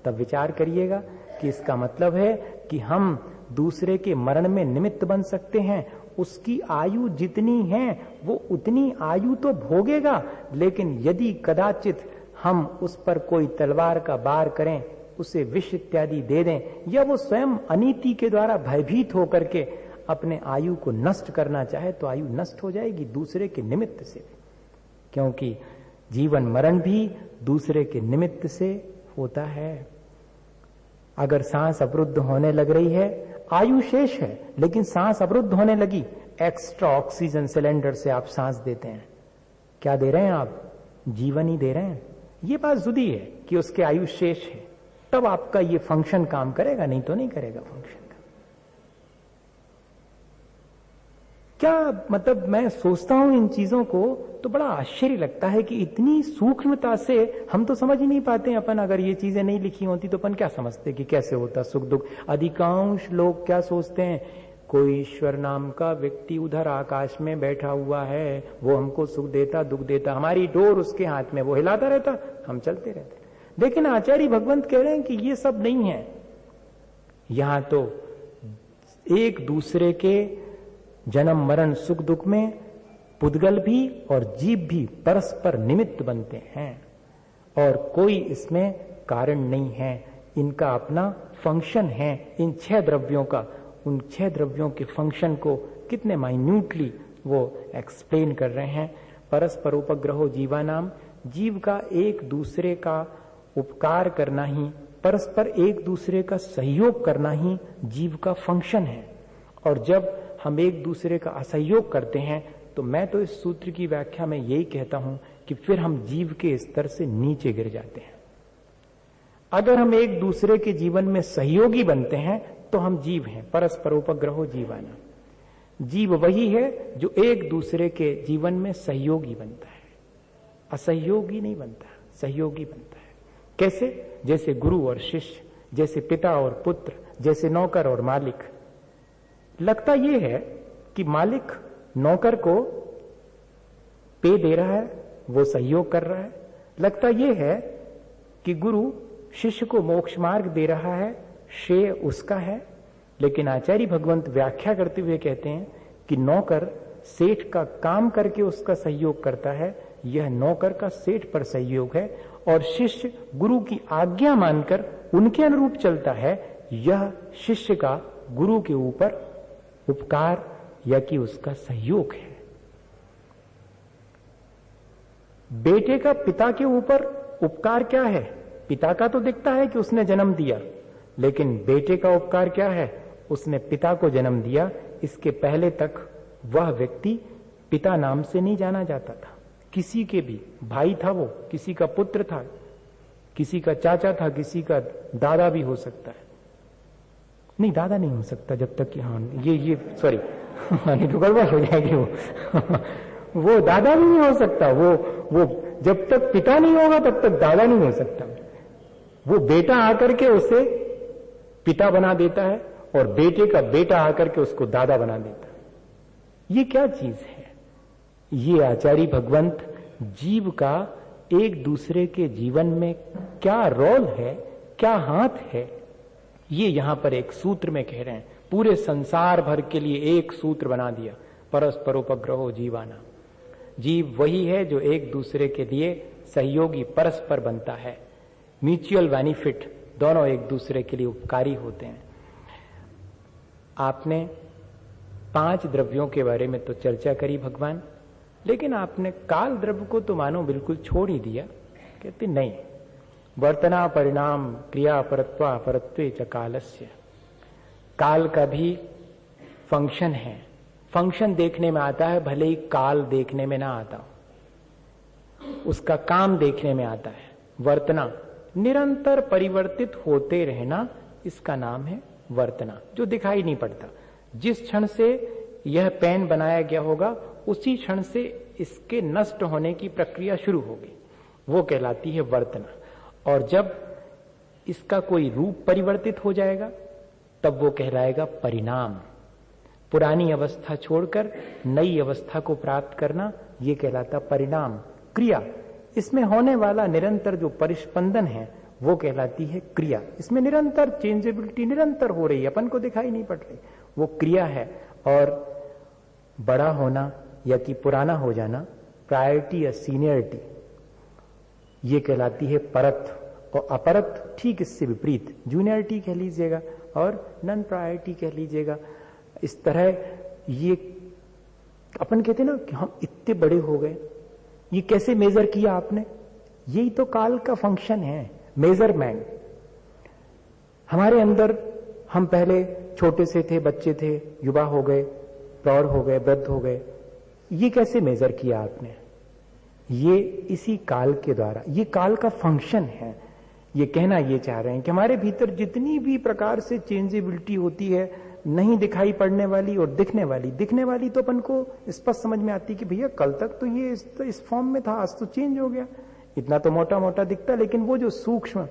S1: तब विचार करिएगा कि इसका मतलब है कि हम दूसरे के मरण में निमित्त बन सकते हैं। उसकी आयु जितनी है वो उतनी आयु तो भोगेगा, लेकिन यदि कदाचित हम उस पर कोई तलवार का वार करें, उसे विष इत्यादि दे दें, या वो स्वयं अनीति के द्वारा भयभीत होकर के अपने आयु को नष्ट करना चाहे तो आयु नष्ट हो जाएगी दूसरे के निमित्त से। क्योंकि जीवन मरण भी दूसरे के निमित्त से होता है। अगर सांस अवरुद्ध होने लग रही है, आयु शेष है लेकिन सांस अवरुद्ध होने लगी, एक्स्ट्रा ऑक्सीजन सिलेंडर से आप सांस देते हैं, क्या दे रहे हैं आप? जीवन ही दे रहे हैं। ये बात जुदी है कि उसके आयु शेष है, तब आपका ये फंक्शन काम करेगा, नहीं तो नहीं करेगा फंक्शन का। क्या मतलब मैं सोचता हूं इन चीजों को तो बड़ा आश्चर्य लगता है कि इतनी सूक्ष्मता से हम तो समझ ही नहीं पाते हैं। अपन अगर ये चीजें नहीं लिखी होती तो अपन क्या समझते कि कैसे होता सुख दुख। अधिकांश लोग क्या सोचते हैं, कोई ईश्वर नाम का व्यक्ति उधर आकाश में बैठा हुआ है, वो हमको सुख देता दुख देता, हमारी डोर उसके हाथ में, वो हिलाता रहता, हम चलते रहते। लेकिन आचार्य भगवंत कह रहे हैं कि ये सब नहीं है। यहां तो एक दूसरे के जन्म मरण सुख दुख में पुद्गल भी और जीव भी परस्पर निमित्त बनते हैं और कोई इसमें कारण नहीं है। इनका अपना फंक्शन है। इन 6 द्रव्यों का, उन 6 द्रव्यों के फंक्शन को कितने माइन्यूटली वो एक्सप्लेन कर रहे हैं। परस्पर उपग्रहो जीवानाम, जीव का एक दूसरे का उपकार करना ही, परस्पर एक दूसरे का सहयोग करना ही जीव का फंक्शन है। और जब हम एक दूसरे का असहयोग करते हैं तो मैं तो इस सूत्र की व्याख्या में यही कहता हूं कि फिर हम जीव के स्तर से नीचे गिर जाते हैं। अगर हम एक दूसरे के जीवन में सहयोगी बनते हैं तो हम जीव हैं। परस्पर उपग्रहो जीवाना, जीव वही है जो एक दूसरे के जीवन में सहयोगी बनता है, असहयोगी नहीं बनता, सहयोगी बनता है। कैसे? जैसे गुरु और शिष्य, जैसे पिता और पुत्र, जैसे नौकर और मालिक। लगता यह है कि मालिक नौकर को पे दे रहा है, वो सहयोग कर रहा है। लगता यह है कि गुरु शिष्य को मोक्ष मार्ग दे रहा है, श्रेय उसका है। लेकिन आचार्य भगवंत व्याख्या करते हुए कहते हैं कि नौकर सेठ का काम करके उसका सहयोग करता है, यह नौकर का सेठ पर सहयोग है। और शिष्य गुरु की आज्ञा मानकर उनके अनुरूप चलता है, यह शिष्य का गुरु के ऊपर उपकार या कि उसका सहयोग है। बेटे का पिता के ऊपर उपकार क्या है? पिता का तो दिखता है कि उसने जन्म दिया, लेकिन बेटे का उपकार क्या है? उसने पिता को जन्म दिया। इसके पहले तक वह व्यक्ति पिता नाम से नहीं जाना जाता था। किसी के भी भाई था, वो किसी का पुत्र था, किसी का चाचा था, किसी का दादा भी हो सकता है। नहीं, दादा नहीं हो सकता जब तक कि, हाँ ये सॉरी नहीं तो गड़बड़ हो जाएगी वो दादा भी नहीं हो सकता। वो जब तक पिता नहीं होगा तब तक दादा नहीं हो सकता। वो बेटा आकर के उसे पिता बना देता है और बेटे का बेटा आकर के उसको दादा बना देता है। ये क्या चीज है? ये आचार्य भगवंत जीव का एक दूसरे के जीवन में क्या रोल है, क्या हाथ है, ये यहां पर एक सूत्र में कह रहे हैं। पूरे संसार भर के लिए एक सूत्र बना दिया, परस्पर उपग्रहो जीवाना। जीव वही है जो एक दूसरे के लिए सहयोगी परस्पर बनता है। म्यूचुअल बेनिफिट, दोनों एक दूसरे के लिए उपकारी होते हैं। आपने 5 द्रव्यों के बारे में तो चर्चा करी भगवान, लेकिन आपने काल द्रव्य को तो मानो बिल्कुल छोड़ ही दिया। कहते नहीं, वर्तना परिणाम क्रिया परत्वा परत्वे च कालस्य। काल का भी फंक्शन है, फंक्शन देखने में आता है, भले ही काल देखने में ना आता हो, उसका काम देखने में आता है। वर्तना, निरंतर परिवर्तित होते रहना, इसका नाम है वर्तना, जो दिखाई नहीं पड़ता। जिस क्षण से यह पेन बनाया गया होगा उसी क्षण से इसके नष्ट होने की प्रक्रिया शुरू होगी, वो कहलाती है वर्तना। और जब इसका कोई रूप परिवर्तित हो जाएगा तब वो कहलाएगा परिणाम। पुरानी अवस्था छोड़कर नई अवस्था को प्राप्त करना, ये कहलाता परिणाम। क्रिया, इसमें होने वाला निरंतर जो परिस्पंदन है वो कहलाती है क्रिया। इसमें निरंतर चेंजेबिलिटी निरंतर हो रही है, अपन को दिखाई नहीं पड़ रही, वो क्रिया है। और बड़ा होना या कि पुराना हो जाना, प्रायोरिटी या सीनियरिटी, ये कहलाती है परत। और अपरत ठीक इससे विपरीत, जूनियरिटी कह लीजिएगा और नॉन प्रायोरिटी कह लीजिएगा। इस तरह ये अपन कहते ना कि हम इतने बड़े हो गए, ये कैसे मेजर किया आपने? यही तो काल का फंक्शन है, मेजरमेंट। हमारे अंदर हम पहले छोटे से थे, बच्चे थे, युवा हो गए, प्रौढ़ हो गए, वृद्ध हो गए, ये कैसे मेजर किया आपने? ये इसी काल के द्वारा, ये काल का फंक्शन है। ये कहना ये चाह रहे हैं कि हमारे भीतर जितनी भी प्रकार से चेंजेबिलिटी होती है, नहीं दिखाई पड़ने वाली और दिखने वाली। दिखने वाली तो अपन को स्पष्ट समझ में आती कि भैया कल तक तो ये इस फॉर्म में था, आज तो चेंज हो गया, इतना तो मोटा मोटा दिखता। लेकिन वो जो सूक्ष्म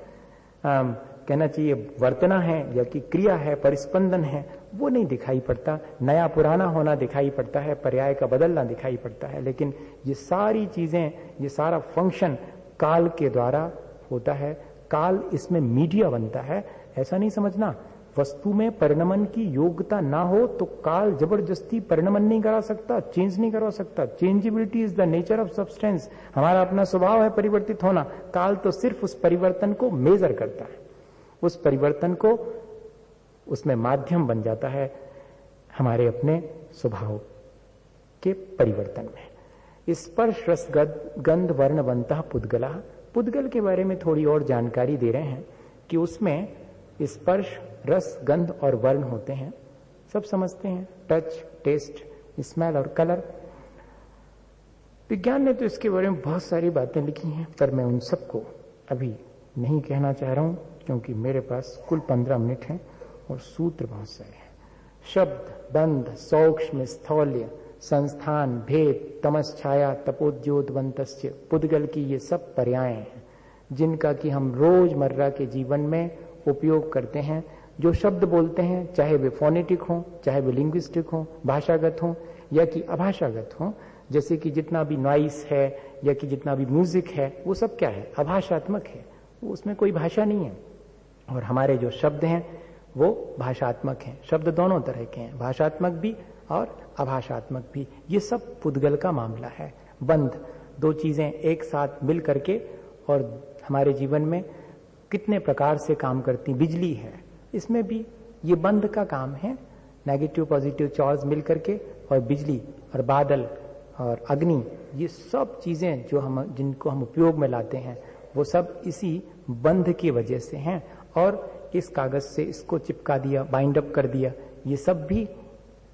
S1: कहना चाहिए वर्तना है या कि क्रिया है, परिस्पंदन है, वो नहीं दिखाई पड़ता। नया पुराना होना दिखाई पड़ता है, पर्याय का बदलना दिखाई पड़ता है। लेकिन ये सारी चीजें, ये सारा फंक्शन काल के द्वारा होता है। काल इसमें मीडिया बनता है। ऐसा नहीं समझना वस्तु में परिणमन की योग्यता ना हो तो काल जबरदस्ती परिणमन नहीं करा सकता, चेंज नहीं करा सकता। Changeability is the nature of substance. हमारा अपना स्वभाव है परिवर्तित होना। काल तो सिर्फ उस परिवर्तन को मेजर करता है, उस परिवर्तन को उसमें माध्यम बन जाता है हमारे अपने स्वभाव के परिवर्तन में। स्पर्श रस गंध वर्ण बनता पुद्गला। पुद्गल के बारे में थोड़ी और जानकारी दे रहे हैं कि उसमें स्पर्श रस गंध और वर्ण होते हैं। सब समझते हैं, टच, टेस्ट, स्मेल और कलर। विज्ञान ने तो इसके बारे में बहुत सारी बातें लिखी हैं, पर मैं उन सबको अभी नहीं कहना चाह रहा हूं क्योंकि मेरे पास कुल 15 मिनट हैं और सूत्र बहुत सारे हैं। शब्द, बंध, सौक्ष्म, स्थौल्य, संस्थान, भेद, तमश्छाया, तपोद्योतवंतस्य, पुद्गल की ये सब पर्याय हैं जिनका कि हम रोजमर्रा के जीवन में उपयोग करते हैं। जो शब्द बोलते हैं, चाहे वे फोनेटिक हों, चाहे वे लिंग्विस्टिक हों, भाषागत हों या कि अभाषागत हों, जैसे कि जितना भी नॉइस है या कि जितना भी म्यूजिक है, वो सब क्या है? अभाषात्मक है, वो उसमें कोई भाषा नहीं है। और हमारे जो शब्द हैं वो भाषात्मक हैं। शब्द दोनों तरह के हैं, भाषात्मक भी और अभाषात्मक भी। ये सब पुद्गल का मामला है। बंध, दो चीजें एक साथ मिल करके और हमारे जीवन में कितने प्रकार से काम करती। बिजली है, इसमें भी ये बंध का काम है। नेगेटिव पॉजिटिव चार्ज मिल करके, और बिजली और बादल और अग्नि, ये सब चीजें जो जिनको हम उपयोग में लाते हैं वो सब इसी बंध की वजह से हैं। और इस कागज से इसको चिपका दिया, बाइंड अप कर दिया, ये सब भी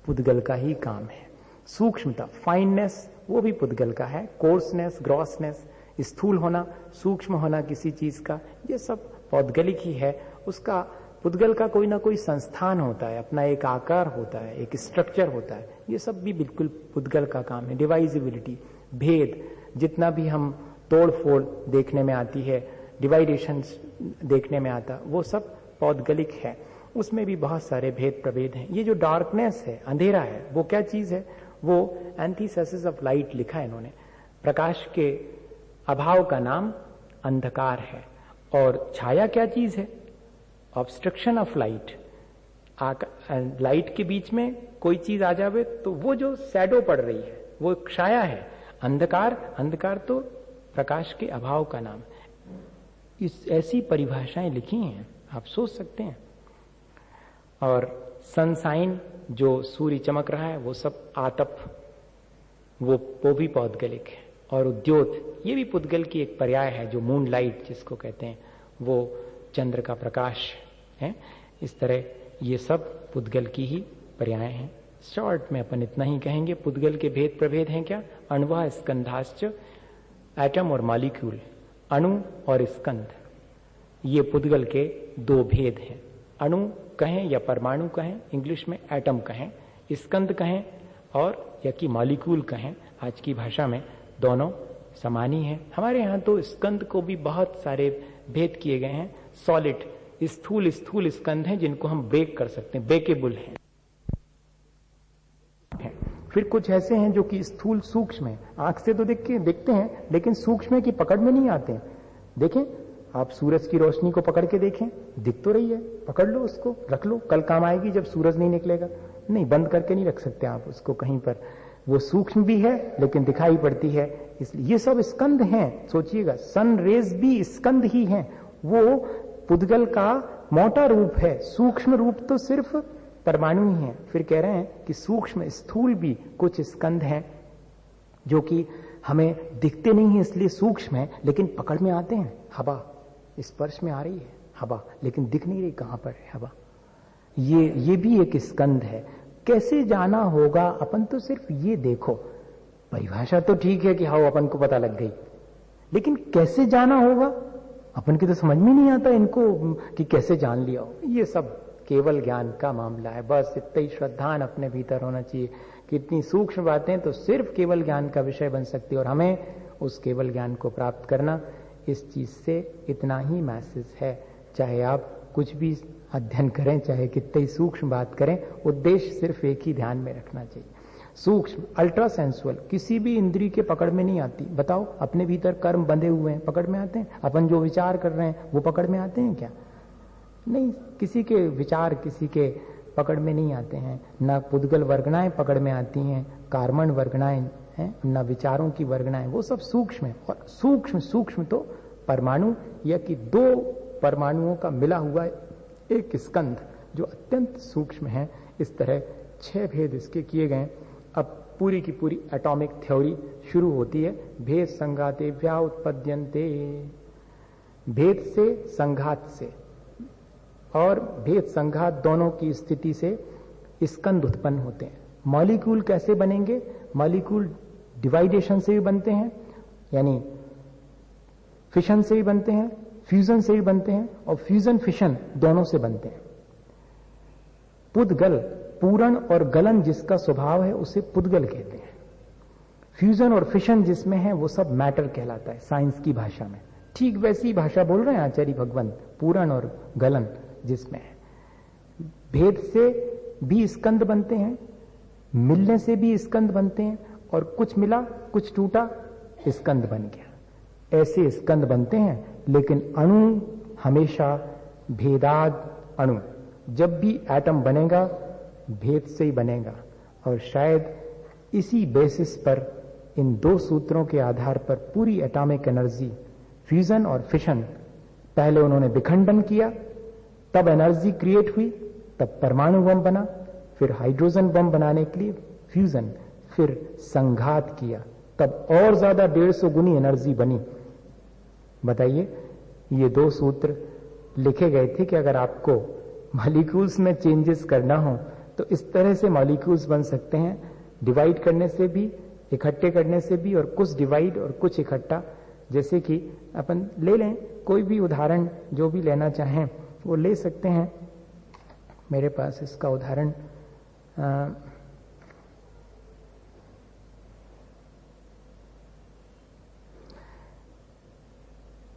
S1: पुद्गल का ही काम है। सूक्ष्मता, फाइननेस, वो भी पुद्गल का है। कोर्सनेस, ग्रॉसनेस, स्थूल होना, सूक्ष्म होना किसी चीज का, ये सब पौद्गलिक ही है। उसका पुद्गल का कोई ना कोई संस्थान होता है, अपना एक आकार होता है, एक स्ट्रक्चर होता है। ये सब भी बिल्कुल पुद्गल का काम है। डिवाइजिबिलिटी, भेद, जितना भी हम तोड़ फोड़ देखने में आती है, डिवाइडेशन देखने में आता, वो सब पौद्गलिक है। उसमें भी बहुत सारे भेद प्रभेद हैं। ये जो डार्कनेस है, अंधेरा है, वो क्या चीज है? वो एंटीथेसिस ऑफ लाइट लिखा है इन्होंने। प्रकाश के अभाव का नाम अंधकार है। और छाया क्या चीज है? Obstruction of light. लाइट के बीच में कोई चीज आ जावे तो वो जो शैडो पड़ रही है वो छाया है। अंधकार, अंधकार तो प्रकाश के अभाव का नाम। इस ऐसी परिभाषाएं लिखी हैं, आप सोच सकते हैं। और सनसाइन, जो सूर्य चमक रहा है, वो सब आतप, वो भी पौद्गलिक है। और उद्योत, ये भी पुद्गल की एक पर्याय है, जो मून लाइट जिसको कहते हैं, वो चंद्र का प्रकाश है। इस तरह ये सब पुद्गल की ही पर्याय हैं। शॉर्ट में अपन इतना ही कहेंगे। पुद्गल के भेद प्रभेद हैं क्या? अण्वा स्कंधाश्च, एटम और मॉलिक्यूल, अणु और स्कंध, ये पुद्गल के दो भेद हैं। अणु कहें या परमाणु कहें, इंग्लिश में एटम कहें, स्कंध कहें और या कि मॉलिक्यूल कहें, आज की भाषा में दोनों समान ही है। हमारे यहाँ तो स्कंध को भी बहुत सारे भेद किए गए हैं। सॉलिड, स्थूल स्थूल स्कंध हैं जिनको हम ब्रेक कर सकते हैं, ब्रेकेबल हैं। फिर कुछ ऐसे हैं जो कि स्थूल सूक्ष्म है, आंख से तो देखते हैं लेकिन सूक्ष्म की पकड़ में नहीं आते हैं। देखें, आप सूरज की रोशनी को पकड़ के देखें, दिख तो रही है, पकड़ लो उसको, रख लो, कल काम आएगी जब सूरज नहीं निकलेगा। नहीं, बंद करके नहीं रख सकते आप उसको कहीं पर। वो सूक्ष्म भी है लेकिन दिखाई पड़ती है, इसलिए ये सब स्कंध हैं। सोचिएगा, सन रेज भी स्कंध ही हैं। वो पुद्गल का मोटा रूप है, सूक्ष्म रूप तो सिर्फ परमाणु ही है। फिर कह रहे हैं कि सूक्ष्म स्थूल भी कुछ स्कंध हैं जो कि हमें दिखते नहीं है इसलिए सूक्ष्म है, लेकिन पकड़ में आते हैं। हवा स्पर्श में आ रही है, हवा, लेकिन दिख नहीं रही कहां पर है हवा। ये भी एक स्कंध है। कैसे जाना होगा? अपन तो सिर्फ ये देखो, परिभाषा तो ठीक है कि हाँ अपन को पता लग गई, लेकिन कैसे जाना होगा अपन की तो समझ में नहीं आता इनको कि कैसे जान लिया हो। ये सब केवल ज्ञान का मामला है। बस इतना ही श्रद्धान अपने भीतर होना चाहिए कि इतनी सूक्ष्म बातें तो सिर्फ केवल ज्ञान का विषय बन सकती है, और हमें उस केवल ज्ञान को प्राप्त करना, इस चीज से इतना ही मैसेज है। चाहे आप कुछ भी अध्ययन करें, चाहे कितनी ही सूक्ष्म बात करें, उद्देश्य सिर्फ एक ही ध्यान में रखना चाहिए। सूक्ष्म, अल्ट्रा सेंसुअल, किसी भी इंद्रिय के पकड़ में नहीं आती। बताओ, अपने भीतर कर्म बंधे हुए हैं, पकड़ में आते हैं? अपन जो विचार कर रहे हैं वो पकड़ में आते हैं क्या? नहीं, किसी के विचार किसी के पकड़ में नहीं आते हैं। न पुद्गल वर्गणाएं पकड़ में आती हैं, कार्मण वर्गणाएं हैं, न विचारों की वर्गणाएं, वो सब सूक्ष्म है। और सूक्ष्म सूक्ष्म तो परमाणु, या कि दो परमाणुओं का मिला हुआ एक स्कंध जो अत्यंत सूक्ष्म है। इस तरह 6 भेद इसके किए गए। अब पूरी की पूरी एटॉमिक थ्योरी शुरू होती है। भेद संघाते व्या उत्पद्यन्ते, भेद से संघात से, और भेद संघात दोनों की स्थिति से स्कंद उत्पन्न होते हैं। मॉलिक्यूल कैसे बनेंगे? मॉलिक्यूल डिवाइडेशन से भी बनते हैं, यानी फिशन से भी बनते हैं, फ्यूजन से भी बनते हैं, और फ्यूजन फिशन दोनों से बनते हैं। पुद्गल, पूरण और गलन जिसका स्वभाव है उसे पुद्गल कहते हैं। फ्यूजन और फिशन जिसमें है वो सब मैटर कहलाता है साइंस की भाषा में। ठीक वैसी भाषा बोल रहे हैं आचार्य भगवंत, पूरण और गलन जिसमें है। भेद से भी स्कंद बनते हैं, मिलने से भी स्कंद बनते हैं, और कुछ मिला कुछ टूटा स्कंद बन गया। ऐसे स्कंद बनते हैं, लेकिन अणु हमेशा भेदाद अणु। जब भी एटम बनेगा भेद से ही बनेगा, और शायद इसी बेसिस पर, इन दो सूत्रों के आधार पर पूरी एटॉमिक एनर्जी, फ्यूजन और फिशन, पहले उन्होंने विखंडन किया, तब एनर्जी क्रिएट हुई, तब परमाणु बम बना, फिर हाइड्रोजन बम बनाने के लिए फ्यूजन, फिर संघात किया, तब और ज्यादा 150 गुनी एनर्जी बनी। बताइए, ये दो सूत्र लिखे गए थे कि अगर आपको मॉलिक्यूल्स में चेंजेस करना हो तो इस तरह से मॉलिक्यूल्स बन सकते हैं, डिवाइड करने से भी, इकट्ठे करने से भी, और कुछ डिवाइड और कुछ इकट्ठा। जैसे कि अपन ले लें कोई भी उदाहरण, जो भी लेना चाहें वो ले सकते हैं। मेरे पास इसका उदाहरण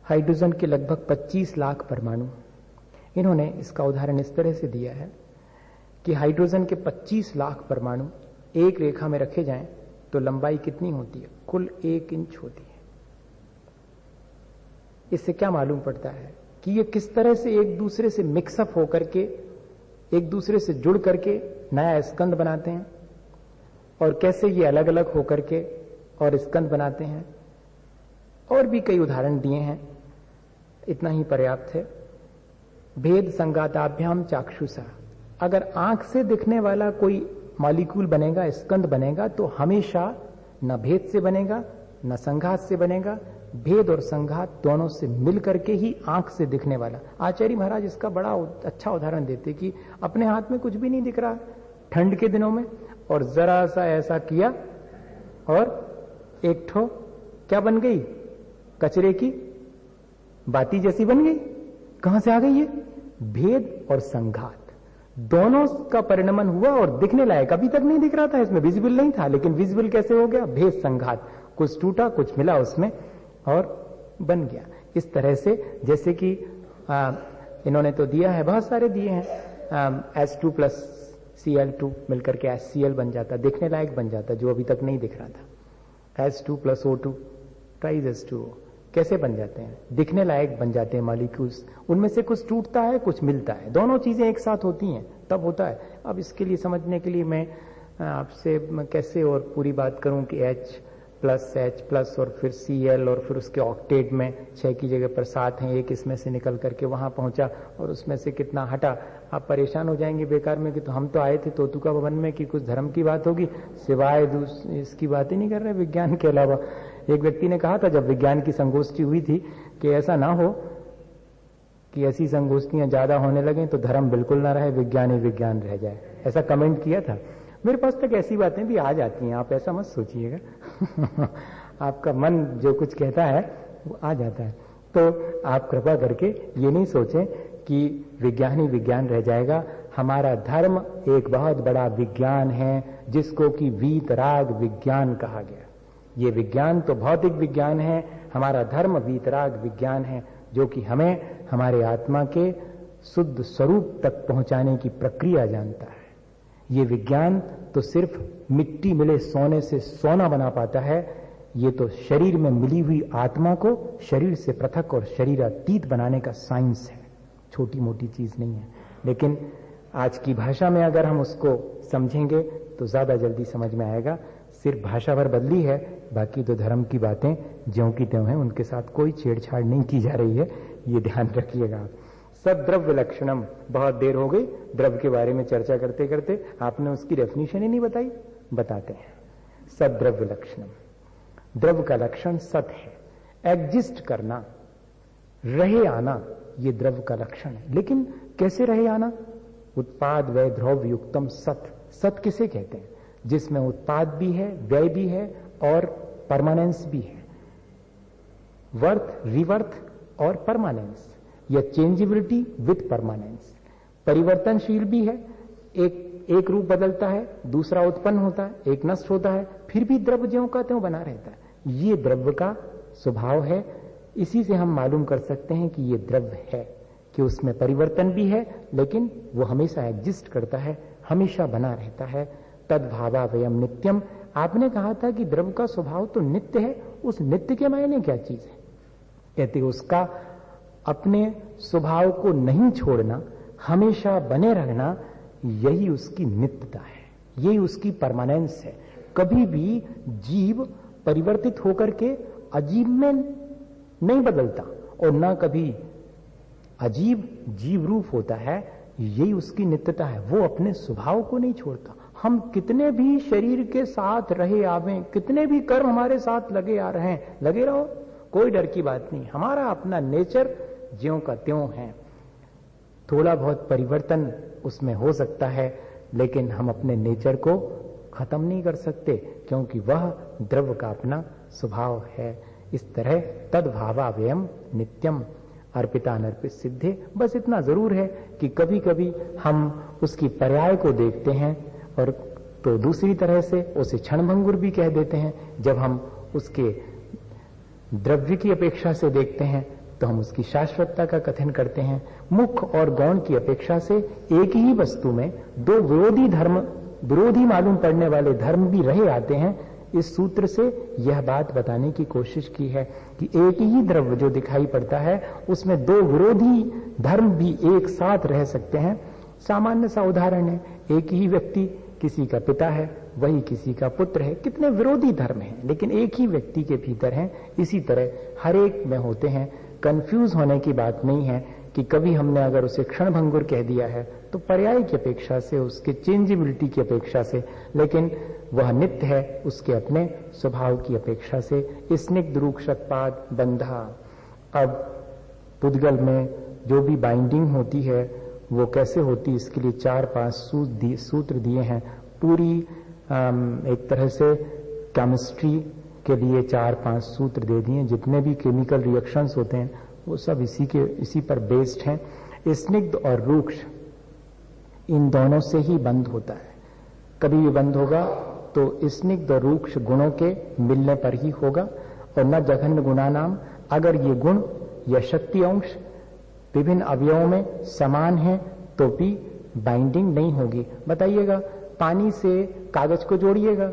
S1: हाइड्रोजन के लगभग 25 लाख परमाणु। इन्होंने इसका उदाहरण इस तरह से दिया है कि हाइड्रोजन के 25 लाख परमाणु एक रेखा में रखे जाएं तो लंबाई कितनी होती है? कुल 1 इंच होती है। इससे क्या मालूम पड़ता है कि ये किस तरह से एक दूसरे से मिक्सअप होकर के, एक दूसरे से जुड़ करके नया स्कंद बनाते हैं, और कैसे ये अलग अलग होकर के और स्कंद बनाते हैं। और भी कई उदाहरण दिए हैं, इतना ही पर्याप्त है। भेद संघाताभ्याम चाक्षुषा, अगर आंख से दिखने वाला कोई मॉलिक्यूल बनेगा, स्कंद बनेगा, तो हमेशा न भेद से बनेगा न संघात से बनेगा। भेद और संघात दोनों से मिलकर के ही आंख से दिखने वाला। आचार्य महाराज इसका बड़ा अच्छा उदाहरण देते कि अपने हाथ में कुछ भी नहीं दिख रहा ठंड के दिनों में, और जरा सा ऐसा किया और एक ठो क्या बन गई? कचरे की बाती जैसी बन गई। कहां से आ गई ये? भेद और संघात दोनों का परिणमन हुआ, और दिखने लायक अभी तक नहीं दिख रहा था, इसमें विजिबल नहीं था, लेकिन विजिबल कैसे हो गया? भेद संघात, कुछ टूटा कुछ मिला उसमें और बन गया। इस तरह से जैसे कि इन्होंने तो दिया है, बहुत सारे दिए हैं, H2 प्लस Cl2 मिलकर के HCl बन जाता, दिखने लायक बन जाता, जो अभी तक नहीं दिख रहा था। H2 plus O2 tries H2O कैसे बन जाते हैं? दिखने लायक बन जाते हैं मॉलिक्यूल्स। उनमें से कुछ टूटता है कुछ मिलता है, दोनों चीजें एक साथ होती हैं तब होता है। अब इसके लिए समझने के लिए मैं आपसे कैसे और पूरी बात करूं कि H+H+ और फिर Cl और फिर उसके ऑक्टेट में 6 की जगह पर 7 हैं, एक इसमें से निकल करके वहां पहुंचा और उसमें से कितना हटा। आप परेशान हो जाएंगे बेकार में कि तो हम तो आए थे तोतुका भवन में कि कुछ धर्म की बात होगी, सिवाय इसकी बात ही नहीं कर रहे विज्ञान के अलावा। एक व्यक्ति ने कहा था जब विज्ञान की संगोष्ठी हुई थी कि ऐसा ना हो कि ऐसी संगोष्ठियां ज्यादा होने लगे तो धर्म बिल्कुल ना रहे, विज्ञान ही विज्ञान रह जाए, ऐसा कमेंट किया था। मेरे पास तक ऐसी बातें भी आ जाती हैं, आप ऐसा मत सोचिएगा आपका मन जो कुछ कहता है वो आ जाता है। तो आप कृपा करके ये नहीं सोचें कि विज्ञान ही विज्ञान रह जाएगा। हमारा धर्म एक बहुत बड़ा विज्ञान है जिसको कि वीतराग विज्ञान कहा गया। ये विज्ञान तो भौतिक विज्ञान है, हमारा धर्म वीतराग विज्ञान है जो कि हमें हमारे आत्मा के शुद्ध स्वरूप तक पहुंचाने की प्रक्रिया जानता है। ये विज्ञान तो सिर्फ मिट्टी मिले सोने से सोना बना पाता है, ये तो शरीर में मिली हुई आत्मा को शरीर से पृथक और शरीरातीत बनाने का साइंस है, छोटी मोटी चीज नहीं है। लेकिन आज की भाषा में अगर हम उसको समझेंगे तो ज्यादा जल्दी समझ में आएगा। सिर्फ भाषा भर बदली है, बाकी तो धर्म की बातें ज्यों की त्यों हैं, उनके साथ कोई छेड़छाड़ नहीं की जा रही है, ये ध्यान रखिएगा। सद्द्रव्य लक्षणम, बहुत देर हो गई द्रव्य के बारे में चर्चा करते करते, आपने उसकी डेफिनेशन ही नहीं बताई, बताते हैं। सद्द्रव्य लक्षणम, द्रव्य का लक्षण सत है, एग्जिस्ट करना, रहे आना, ये द्रव्य का लक्षण है। लेकिन कैसे रहे आना? उत्पाद व्यय द्रव्य युक्तम सत। सत किसे कहते हैं? जिसमें उत्पाद भी है, व्यय भी है और परमानेंस भी है। वर्थ, रिवर्थ और परमानेंस, या चेंजेबिलिटी विथ परमानेंस। परिवर्तनशील भी है, एक रूप बदलता है, दूसरा उत्पन्न होता है, एक नष्ट होता है, फिर भी द्रव्य ज्यों का त्यों बना रहता है। ये द्रव्य का स्वभाव है। इसी से हम मालूम कर सकते हैं कि ये द्रव्य है, कि उसमें परिवर्तन भी है लेकिन वो हमेशा एग्जिस्ट करता है, हमेशा बना रहता है। तद्भावावयम नित्यम। आपने कहा था कि द्रव्य का स्वभाव तो नित्य है, उस नित्य के मायने क्या चीज है? कहते उसका अपने स्वभाव को नहीं छोड़ना, हमेशा बने रहना, यही उसकी नित्यता है, यही उसकी परमानेंस है। कभी भी जीव परिवर्तित होकर के अजीब में नहीं बदलता और ना कभी अजीब जीव रूप होता है, यही उसकी नित्यता है। वो अपने स्वभाव को नहीं छोड़ता। हम कितने भी शरीर के साथ रहे आवे, कितने भी कर्म हमारे साथ लगे आ रहे हैं, लगे रहो, कोई डर की बात नहीं। हमारा अपना नेचर ज्यों का त्यों है। थोड़ा बहुत परिवर्तन उसमें हो सकता है, लेकिन हम अपने नेचर को खत्म नहीं कर सकते, क्योंकि वह द्रव्य का अपना स्वभाव है। इस तरह तद्भावावयम नित्यम अर्पितानर्पित सिद्धे। बस इतना जरूर है कि कभी कभी हम उसकी पर्याय को देखते हैं और तो दूसरी तरह से उसे क्षणभंगुर भी कह देते हैं। जब हम उसके द्रव्य की अपेक्षा से देखते हैं तो हम उसकी शाश्वतता का कथन करते हैं। मुख्य और गौण की अपेक्षा से एक ही वस्तु में दो विरोधी मालूम पड़ने वाले धर्म भी रहे आते हैं। इस सूत्र से यह बात बताने की कोशिश की है कि एक ही द्रव्य जो दिखाई पड़ता है उसमें दो विरोधी धर्म भी एक साथ रह सकते हैं। सामान्य सा उदाहरण है, एक ही व्यक्ति, किसी का पिता है, वही किसी का पुत्र है, कितने विरोधी धर्म हैं लेकिन एक ही व्यक्ति के भीतर हैं। इसी तरह हर एक में होते हैं। कंफ्यूज होने की बात नहीं है कि कभी हमने अगर उसे क्षणभंगुर कह दिया है तो पर्याय की अपेक्षा से, उसके चेंजेबिलिटी की अपेक्षा से, लेकिन वह नित्य है उसके अपने स्वभाव की अपेक्षा से। स्निग्ध रूक्षपाद बंधा। अब पुद्गल में जो भी बाइंडिंग होती है वो कैसे होती, इसके लिए 4-5 सूत्र दिए हैं। पूरी एक तरह से केमिस्ट्री के लिए 4-5 सूत्र दे दिए। जितने भी केमिकल रिएक्शंस होते हैं वो सब इसी पर बेस्ड हैं। स्निग्ध और रूक्ष इन दोनों से ही बंद होता है। कभी भी बंद होगा तो स्निग्ध और रूक्ष गुणों के मिलने पर ही होगा। और न जघन्य गुणा नाम, अगर ये गुण या शक्ति अंश विभिन्न अवयवों में समान है तो भी बाइंडिंग नहीं होगी। बताइएगा, पानी से कागज को जोड़िएगा,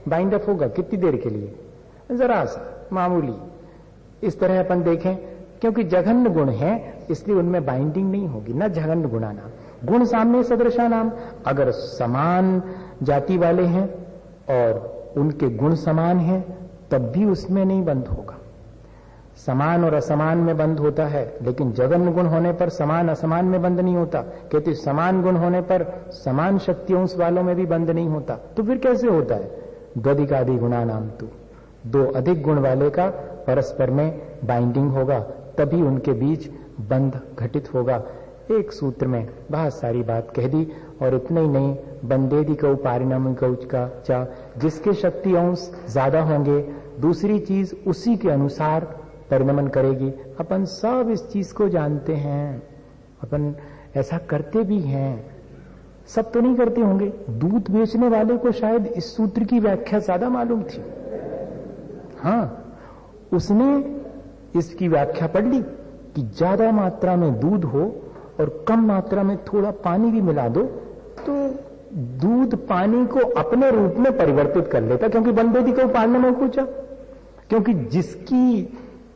S1: बाइंड अप होगा कितनी देर के लिए? जरा सा, मामूली। इस तरह अपन देखें, क्योंकि जघन्य गुण है इसलिए उनमें बाइंडिंग नहीं होगी। न जघन्य गुणा नाम, गुण सामने सदृशा नाम। अगर समान जाति वाले हैं और उनके गुण समान हैं तब भी उसमें नहीं बंद होगा। समान और असमान में बंद होता है, लेकिन जघन्य गुण होने पर समान असमान में बंद नहीं होता। कहते समान गुण होने पर समान शक्तियों वालों में भी बंद नहीं होता। तो फिर कैसे होता है? द्वधिकादि गुणा नाम तू, दो अधिक गुण वाले का परस्पर में बाइंडिंग होगा, तभी उनके बीच बंध घटित होगा। एक सूत्र में बहुत सारी बात कह दी। और इतने ही नहीं, बंदेदि कौ पारिणाम कौच का चा, जिसके शक्ति अंश ज्यादा होंगे दूसरी चीज उसी के अनुसार परिणमन करेगी। अपन सब इस चीज को जानते हैं, अपन ऐसा करते भी हैं। सब तो नहीं करते होंगे। दूध बेचने वाले को शायद इस सूत्र की व्याख्या ज्यादा मालूम थी। हाँ, उसने इसकी व्याख्या पढ़ ली कि ज्यादा मात्रा में दूध हो और कम मात्रा में थोड़ा पानी भी मिला दो तो दूध पानी को अपने रूप में परिवर्तित कर लेता। क्योंकि बलदेवी को पालने में पूछा, क्योंकि जिसकी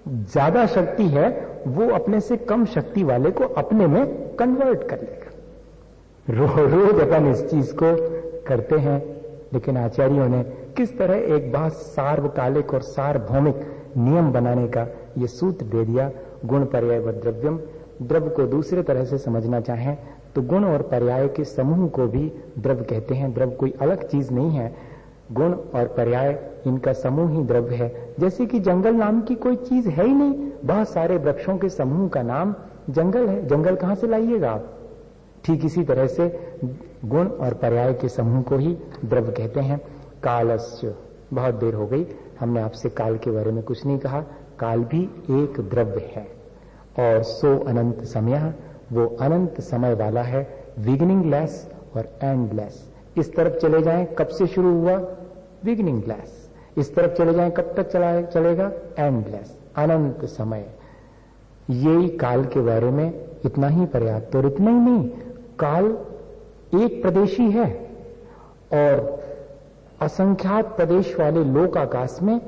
S1: ज्यादा शक्ति है वो अपने से कम शक्ति वाले को अपने में कन्वर्ट कर लेगा। रोज अपन इस चीज को करते हैं, लेकिन आचार्यों ने किस तरह एक बहुत सार्वकालिक और सार्वभौमिक नियम बनाने का ये सूत्र दे दिया। गुण पर्याय व द्रव्यम। द्रव्य को दूसरे तरह से समझना चाहें तो गुण और पर्याय के समूह को भी द्रव्य कहते हैं। द्रव्य कोई अलग चीज नहीं है, गुण और पर्याय इनका समूह ही द्रव्य है। जैसे कि जंगल नाम की कोई चीज है ही नहीं, बहुत सारे वृक्षों के समूह का नाम जंगल है। जंगल कहां से लाइएगा आप? ठीक इसी तरह से गुण और पर्याय के समूह को ही द्रव्य कहते हैं। कालस्य, बहुत देर हो गई, हमने आपसे काल के बारे में कुछ नहीं कहा। काल भी एक द्रव्य है। और सो अनंत समय, वो अनंत समय वाला है, बिगिनिंगलेस और एंडलेस। इस तरफ चले जाएं, कब से शुरू हुआ? बिगिनिंगलेस। इस तरफ चले जाएं, कब तक चलेगा? एंडलेस, अनंत समय। यही काल के बारे में इतना ही पर्याप्त। और इतना ही नहीं, काल एक प्रदेशी है और असंख्यात प्रदेश वाले लोक आकाश में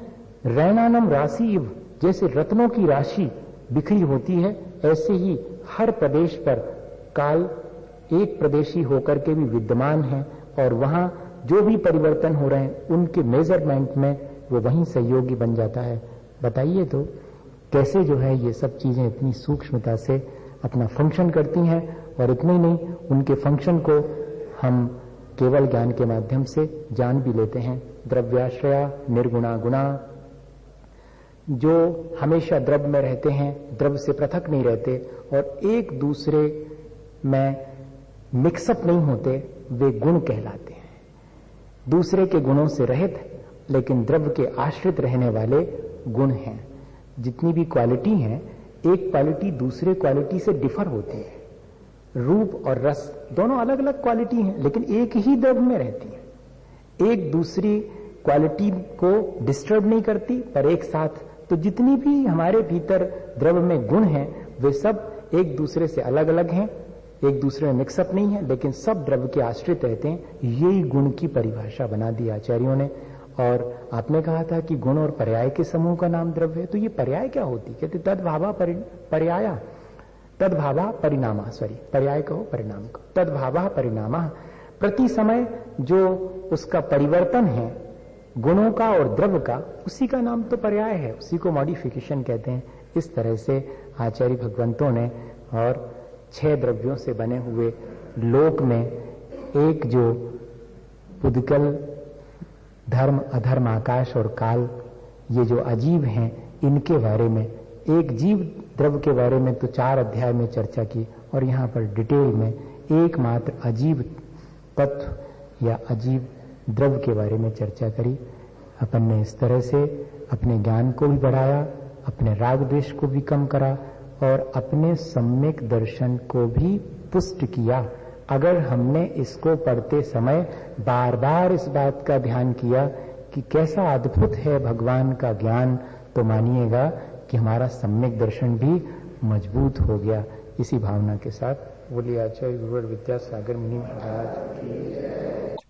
S1: रैनानम राशि इव, जैसे रत्नों की राशि बिखरी होती है, ऐसे ही हर प्रदेश पर काल एक प्रदेशी होकर के भी विद्यमान है। और वहां जो भी परिवर्तन हो रहे हैं उनके मेजरमेंट में वो वहीं सहयोगी बन जाता है। बताइए तो कैसे जो है ये सब चीजें इतनी सूक्ष्मता से अपना फंक्शन करती हैं। और इतने ही नहीं, उनके फंक्शन को हम केवल ज्ञान के माध्यम से जान भी लेते हैं। द्रव्याश्रया निर्गुणा गुणा, जो हमेशा द्रव्य में रहते हैं, द्रव्य से पृथक नहीं रहते और एक दूसरे में मिक्सअप नहीं होते, वे गुण कहलाते हैं। दूसरे के गुणों से रहित लेकिन द्रव्य के आश्रित रहने वाले गुण हैं। जितनी भी क्वालिटी हैं, एक क्वालिटी दूसरे क्वालिटी से डिफर होती है। रूप और रस दोनों अलग अलग क्वालिटी हैं, लेकिन एक ही द्रव्य में रहती है। एक दूसरी क्वालिटी को डिस्टर्ब नहीं करती, पर एक साथ। तो जितनी भी हमारे भीतर द्रव्य में गुण हैं, वे सब एक दूसरे से अलग अलग हैं, एक दूसरे में मिक्सअप नहीं है, लेकिन सब द्रव्य के आश्रित रहते हैं। यही गुण की परिभाषा बना दी आचार्यों ने। और आपने कहा था कि गुण और पर्याय के समूह का नाम द्रव्य है, तो ये पर्याय क्या होती? कहते तद्भावा पर्याया, तद्भावा परिणामा, सॉरी पर्याय कहो परिणाम कहो, तद्भावा परिणामा। प्रति समय जो उसका परिवर्तन है गुणों का और द्रव्य का, उसी का नाम तो पर्याय है, उसी को मॉडिफिकेशन कहते हैं। इस तरह से आचार्य भगवंतों ने और 6 द्रव्यों से बने हुए लोक में एक जो पुद्गल, धर्म, अधर्म, आकाश और काल, ये जो अजीब हैं, इनके बारे में, एक जीव द्रव्य के बारे में तो 4 अध्याय में चर्चा की, और यहाँ पर डिटेल में एकमात्र अजीब तत्व या अजीब द्रव्य के बारे में चर्चा करी। अपन ने इस तरह से अपने ज्ञान को भी बढ़ाया, अपने राग द्वेष को भी कम करा और अपने सम्यक दर्शन को भी पुष्ट किया। अगर हमने इसको पढ़ते समय बार बार इस बात का ध्यान किया कि कैसा अद्भुत है भगवान का ज्ञान, तो मानिएगा कि हमारा सम्यक दर्शन भी मजबूत हो गया। इसी भावना के साथ बोलिए आचार्य गुरुवर विद्यासागर मुनि महाराज की।